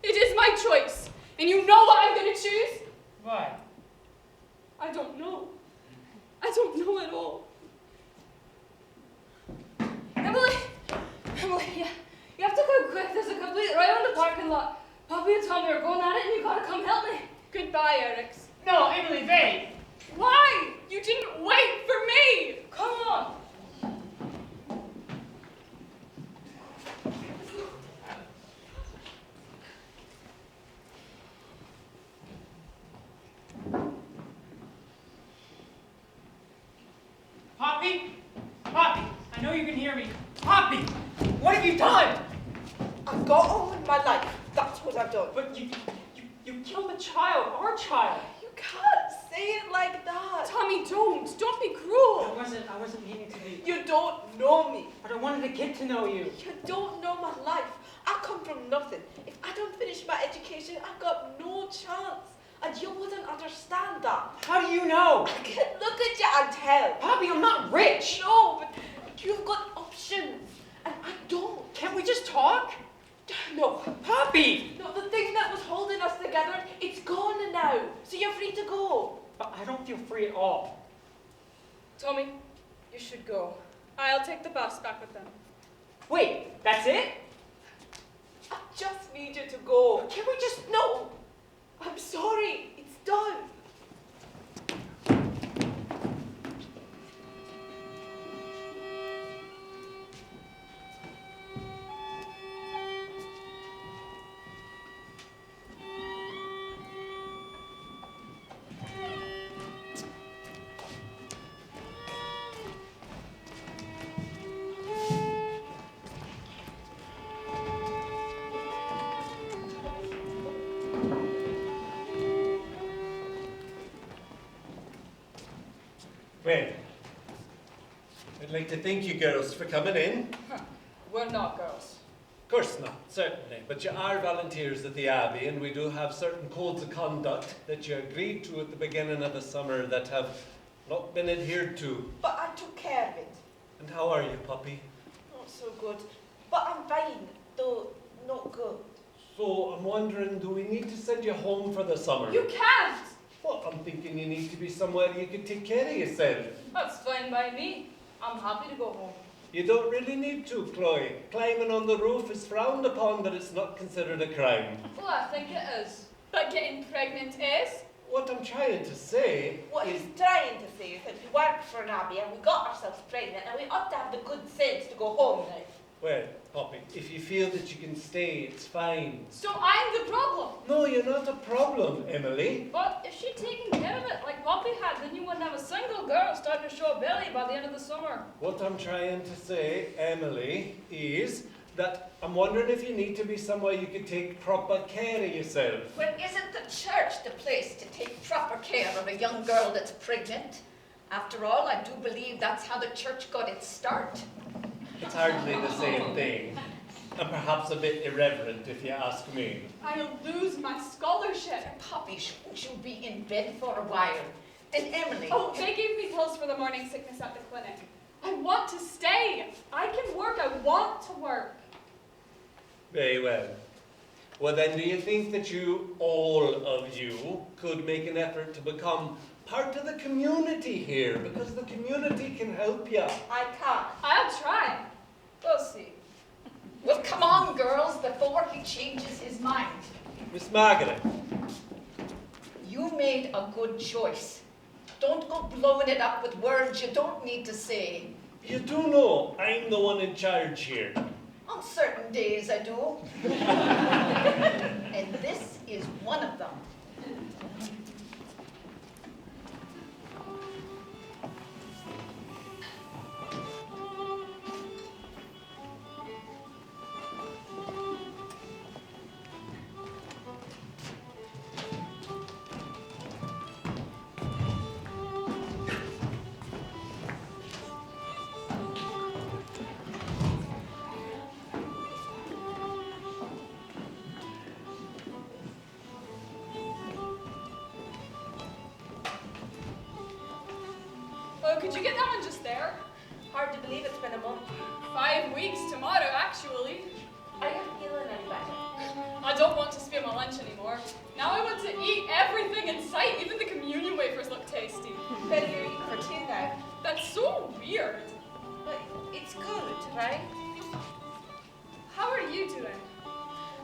It is my choice. And you know what I'm gonna choose? Why? I don't know. I don't know at all. Emily, yeah, you have to go quick. There's a complete riot in the parking lot. Poppy and Tommy are going at it, and you gotta come help me. Goodbye, Eric's. No, Emily, wait. Why? You didn't wait for me. Come on. Poppy? Poppy, I know you can hear me. Poppy, what have you done? I've got on with my life. That's what I've done. But you killed a child, our child. You can't say it like that. Tommy, don't. Don't be cruel. I wasn't meaning to be. You don't know me. But I wanted to get to know you. You don't know my life. I come from nothing. If I don't finish my education, I've got no chance. And you wouldn't understand that. How do you know? I can look at you and tell. Poppy, I'm not rich. No, but you've got options. And I don't. Can't we just talk? No. Poppy! No, the thing that was holding us together, it's gone now. So you're free to go. But I don't feel free at all. Tommy, you should go. I'll take the bus back with them. Wait, that's it? I just need you to go. Can't we just... No. I'm sorry. It's done. Well, I'd like to thank you girls for coming in. We're not girls. Of course not, certainly, but you are volunteers at the Abbey, and we do have certain codes of conduct that you agreed to at the beginning of the summer that have not been adhered to. But I took care of it. And how are you, Poppy? Not so good. But I'm fine, though not good. So, I'm wondering, do we need to send you home for the summer? You can't. Well, I'm thinking you need to be somewhere you can take care of yourself. That's fine by me. I'm happy to go home. You don't really need to, Chloe. Climbing on the roof is frowned upon, but it's not considered a crime. Well, I think it is. But getting pregnant is? What I'm trying to say What is... he's trying to say is that we worked for an abbey and we got ourselves pregnant and we ought to have the good sense to go home now. Well, Poppy, if you feel that you can stay, it's fine. So I'm the problem. No, you're not a problem, Emily. But if she'd taken care of it like Poppy had, then you wouldn't have a single girl starting to show a belly by the end of the summer. What I'm trying to say, Emily, is that I'm wondering if you need to be somewhere you can take proper care of yourself. Well, isn't the church the place to take proper care of a young girl that's pregnant? After all, I do believe that's how the church got its start. It's hardly the same thing. And perhaps a bit irreverent, if you ask me. I'll lose my scholarship. Poppy, shouldn't you be in bed for a while? Then Emily... Oh, they gave me pills for the morning sickness at the clinic. I want to stay. I can work. I want to work. Very well. Well then, do you think that you, all of you, could make an effort to become part of the community here? Because the community can help you. I can't. I'll try. We'll see. Well, come on, girls, before he changes his mind. Miss Margaret. You made a good choice. Don't go blowing it up with words you don't need to say. You do know I'm the one in charge here. On certain days I do. And this is one of them. Oh, could you get that one just there? Hard to believe it's been a month. 5 weeks tomorrow, actually. Are you feeling any better? I don't want to spare my lunch anymore. Now I want to eat everything in sight. Even the communion wafers look tasty. Then you're eating for two now. That's so weird. But it's good, right? How are you doing?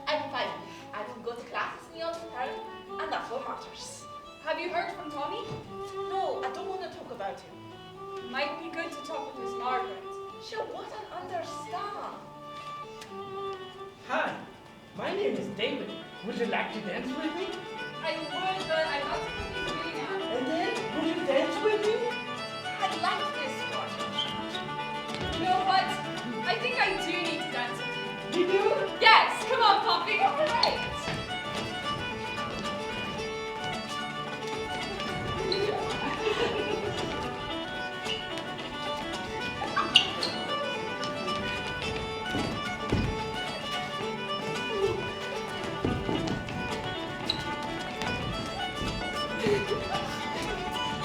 I'm fine. I will go to classes in the autumn term, and that's what matters. Have you heard from Tommy? No, I don't want to talk about him. Might be good to talk with Miss Margaret. She'll wouldn't understand. Hi, my name is David. Would you like to dance with me? I would, but I'm not supposed to be doing that. And then, would you dance with me? I like this one. You know what? I think I do need to dance with you. You do? Yes, come on, Poppy. All right.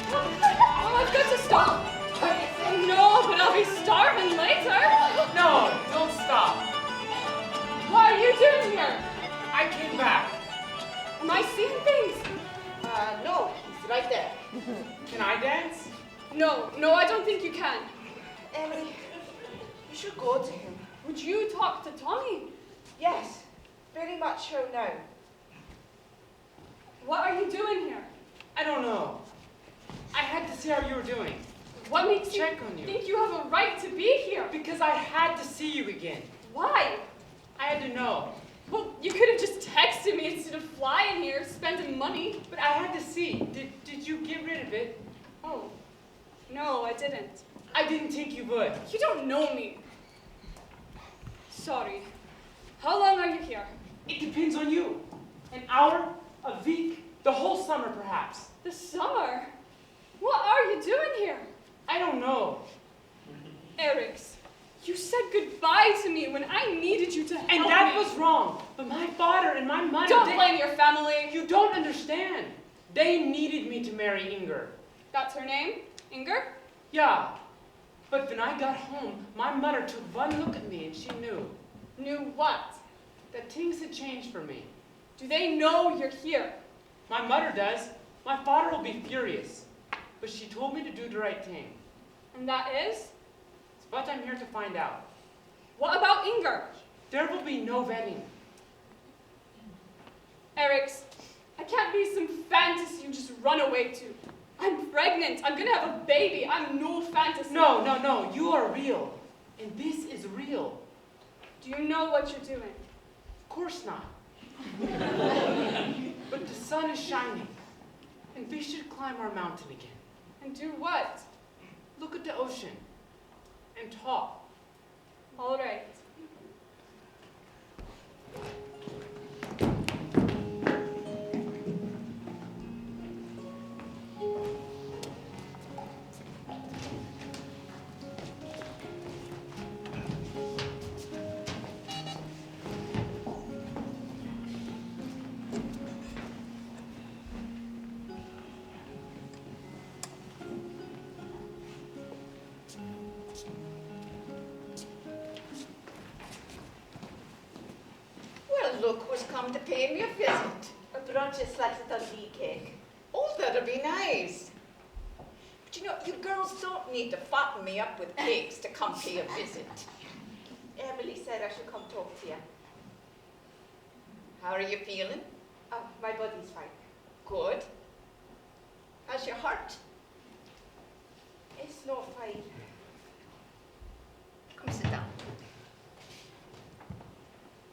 Oh, I've got to stop. No, but I'll be starving later. No, don't stop. What are you doing here? I came back. Am I seeing things? No, he's right there. Can I dance? No, I don't think you can. Emily, you should go to him. Would you talk to Tommy? Yes, very much so now. What are you doing here? I don't know. I had to see how you were doing. What makes you Check on you. think you have a right to be here? Because I had to see you again. Why? I had to know. Well, you could have just texted me instead of flying here, spending money. But I had to see. Did you get rid of it? Oh, no, I didn't. I didn't think you would. You don't know me. Sorry. How long are you here? It depends on you. An hour, a week, the whole summer perhaps. The summer? What are you doing here? I don't know. Eric's, you said goodbye to me when I needed you to help And that me. was wrong. But my father and my mother... Don't they- blame your family. You don't understand. They needed me to marry Inger. That's her name? Inger? Yeah. But when I got home, my mother took one look at me and she knew Knew what? that things had changed for me. Do they know you're here? My mother does. My father will be furious. But she told me to do the right thing. And that is? It's what I'm here to find out. What about Inger? There will be no wedding. Eric's, I can't be some fantasy you just run away to. I'm pregnant. I'm gonna have a baby. I'm no fantasy. No. You are real. And this is real. Do you know what you're doing? Of course not. But the sun is shining. And we should climb our mountain again. And do what? Look at the ocean. And talk. All right. Well, look who's come to pay me a visit. I brought you a slice of Dundee cake. Oh, that'd be nice. But you know, you girls don't need to fatten me up with cakes to come pay a visit. Emily said I should come talk to you. How are you feeling? My body's fine. Good. How's your heart? It's not fine. Come sit down.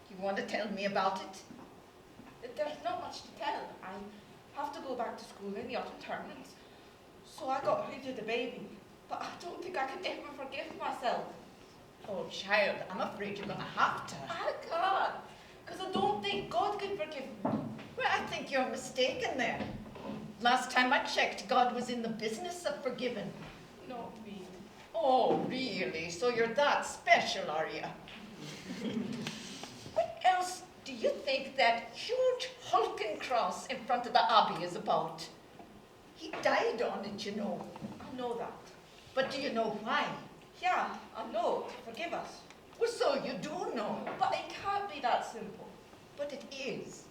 You want to tell me about it? There's not much to tell. I have to go back to school in the autumn term, and so I got rid of the baby. But I don't think I can ever forgive myself. Oh, child, I'm afraid you're going to have to. I can't, because I don't think God can forgive me. Well, I think you're mistaken there. Last time I checked, God was in the business of forgiving. Not me. Oh, really? So you're that special, are you? What else do you think that huge hulking cross in front of the Abbey is about? He died on it, you know. I know that. But do you know why? Yeah, I know, to forgive us. Well, so you do know. But it can't be that simple. But it is.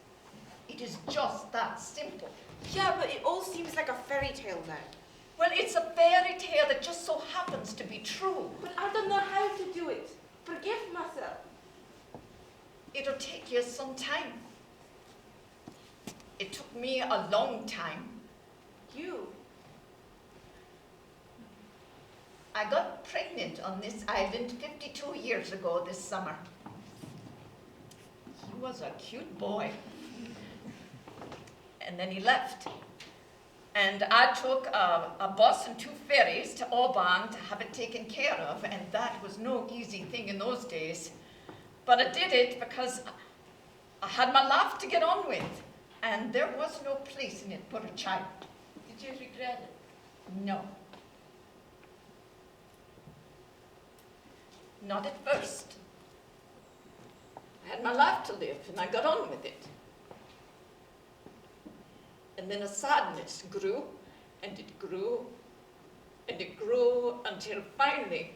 It is just that simple. Yeah, but it all seems like a fairy tale now. Well, it's a fairy tale that just so happens to be true. But I don't know how to do it. Forgive myself. It'll take you some time. It took me a long time. You. I got pregnant on this island 52 years ago this summer. He was a cute boy. And then he left. And I took a bus and 2 ferries to Auburn to have it taken care of, and that was no easy thing in those days. But I did it because I had my life to get on with, and there was no place in it for a child. Did you regret it? No. Not at first. I had my life to live, and I got on with it. And then a sadness grew, and it grew, and it grew until finally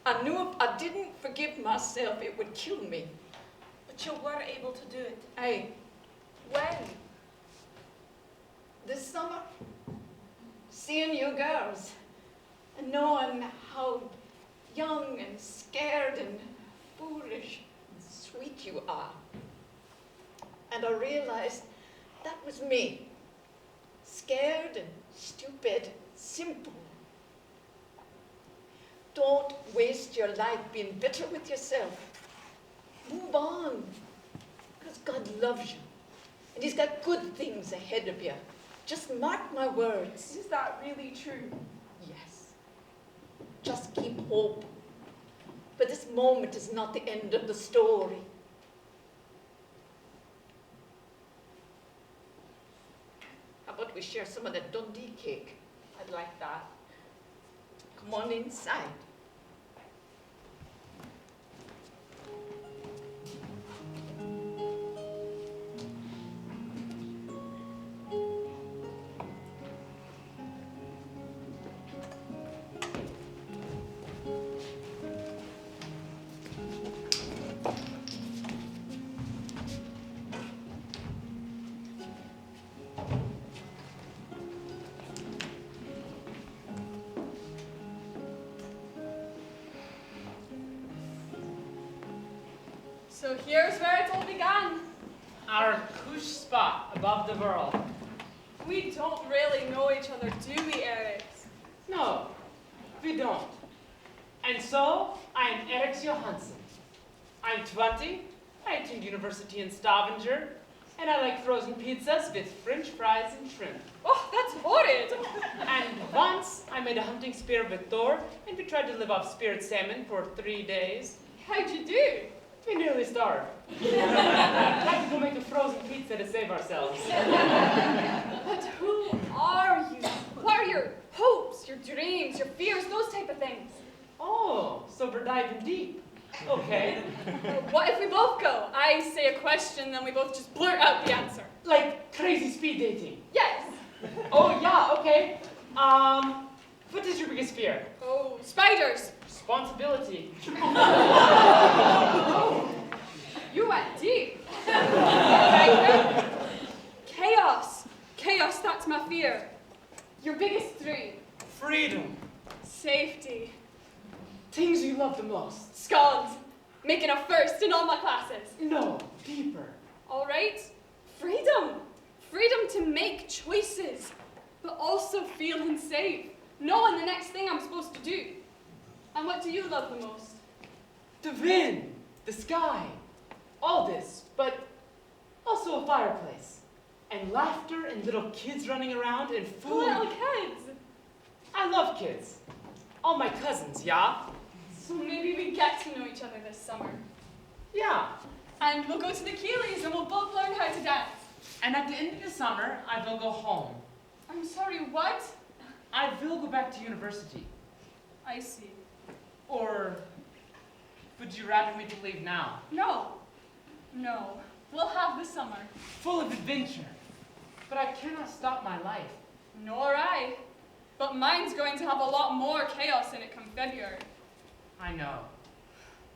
I knew if I didn't forgive myself, it would kill me. But you were able to do it. Aye. When? This summer, seeing you girls, and knowing how young and scared and foolish and sweet you are. And I realized that was me, scared and stupid, simple. Don't waste your life being bitter with yourself. Move on, because God loves you, and He's got good things ahead of you. Just mark my words. Is that really true? Yes. Just keep hope. But this moment is not the end of the story. How about we share some of that Dundee cake? I'd like that. Come on inside. So here's where it all began. Our cush spot above the world. We don't really know each other, do we, Eric? No, we don't. And so, I am Eric Johansson. I'm 20, I attend university in Stavanger, and I like frozen pizzas with French fries and shrimp. Oh, that's horrid. And once, I made a hunting spear with Thor, and we tried to live off spirit salmon for 3 days. How'd you do? We nearly starved. Had to go make a frozen pizza to save ourselves. But who are you? What are your hopes, your dreams, your fears, those type of things? Oh, so we're diving deep. Okay. What if we both go? I say a question, then we both just blurt out the answer. Like crazy speed dating. Yes. Oh, yeah, okay. What is your biggest fear? Oh, spiders. Responsibility. You went deep. Chaos. Chaos, that's my fear. Your biggest dream. Freedom. Safety. Things you love the most. Scones. Making a first in all my classes. No, deeper. All right. Freedom. Freedom to make choices, but also feeling safe. Knowing the next thing I'm supposed to do. And what do you love the most? The wind, the sky, all this, but also a fireplace. And laughter and little kids running around and food. Little kids. I love kids. All my cousins, yeah? So maybe we get to know each other this summer. Yeah. And we'll go to the Keeleys and we'll both learn how to dance. And at the end of the summer, I will go home. I'm sorry, what? I will go back to university. I see. Or would you rather me to leave now? No. No. We'll have the summer. Full of adventure. But I cannot stop my life. Nor I. But mine's going to have a lot more chaos in it come February. I know.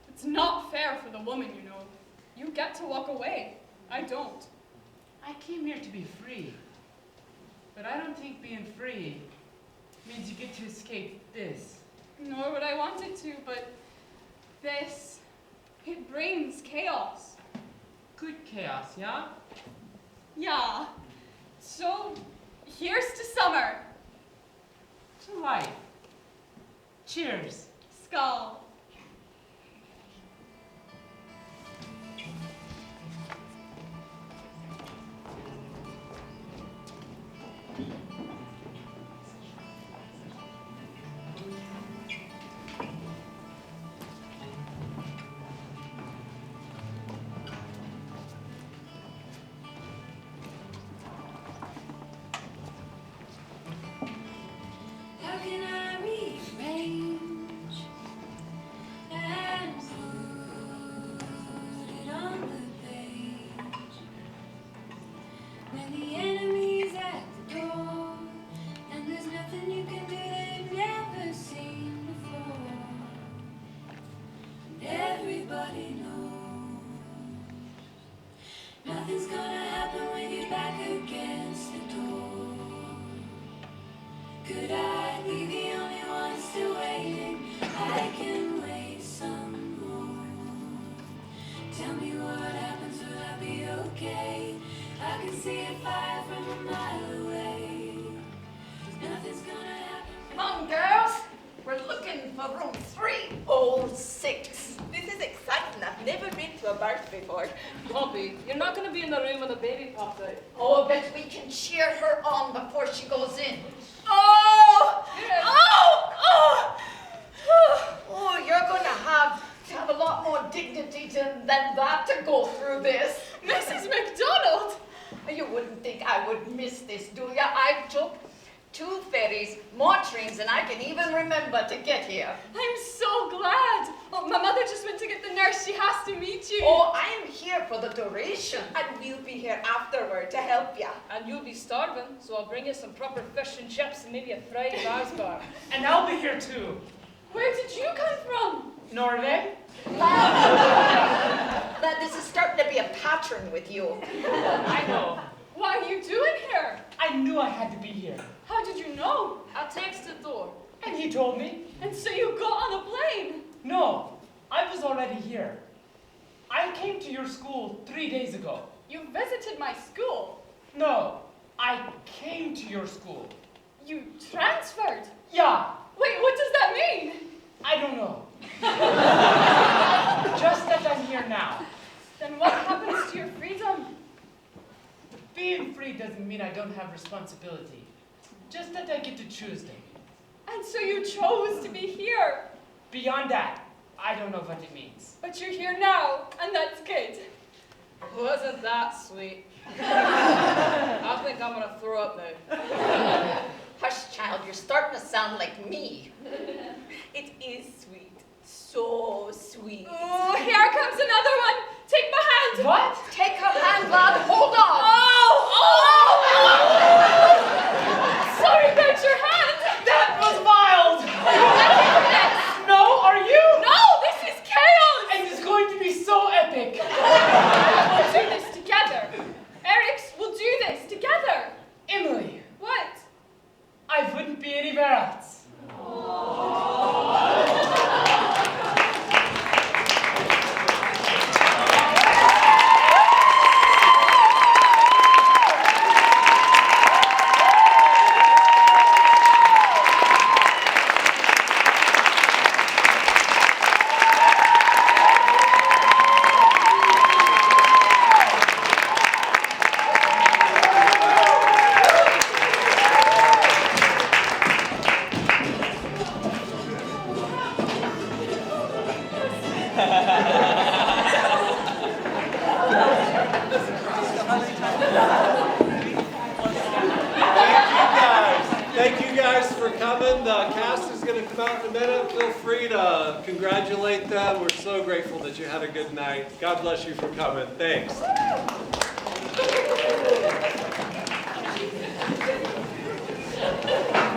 But It's not fair for the woman, you know. You get to walk away. I don't. I came here to be free. But I don't think being free means you get to escape this. Nor would I want it to, but this, it brings chaos. Good chaos, yeah? Yeah. So, here's to summer. To life. Cheers. Skull. How can I rearrange and put it on the page when the enemy's at the door and there's nothing you can do they've never seen before? And everybody knows nothing's gonna happen when you're back against the door. Could I be the only one still waiting? I can wait some more. Tell me what happens, will I be okay? I can see a fire from a mile away. Nothing's gonna happen. Come on, girls. We're looking for room 306. This is exciting. I've never been to a birth before. Poppy, you're not going to be in the room when the baby pops out. Oh, I bet we can cheer her on before she goes in. Oh! Oh! Oh! Oh, you're going to have a lot more dignity than that to go through this. Mrs. MacDonald! You wouldn't think I would miss this, do ya? I took 2 ferries, more trains than I can even remember to get here. I'm so glad. Oh, my mother just went to get the nurse. She has to meet you. Oh, I am here for the duration. And we'll be here afterward to help ya. And you'll be starving, so I'll bring you some proper fish and chips and maybe a fried Mars bar. And I'll be here too. Where did you come from? Norway? That this is starting to be a pattern with you. I know. What are you doing here? I knew I had to be here. How did you know? I texted Thor. And he told me. And so you got on a plane? No, I was already here. I came to your school 3 days ago. You visited my school? No, I came to your school. You transferred? Yeah, Wait, what does that mean? I don't know. Just that I'm here now. Then what happens to your freedom? Being free doesn't mean I don't have responsibility. Just that I get to choose them. And so you chose to be here. Beyond that, I don't know what it means. But you're here now, and that's good. Wasn't that sweet? I think I'm gonna throw up now. Hush, child, you're starting to sound like me. It is sweet. So sweet. Oh, here comes another one. Take my hand. What? Take her hand, lad. Hold on. Sorry about your hand. That was wild! No, are you? No, this is chaos. And it's going to be so epic. We'll do this together. Eric's, we'll do this together. Emily, What? I wouldn't be anywhere else. Thank you guys for coming. The cast is going to come out in a minute. Feel free to congratulate them. We're so grateful that you had a good night. God bless you for coming. Thanks. Thank you.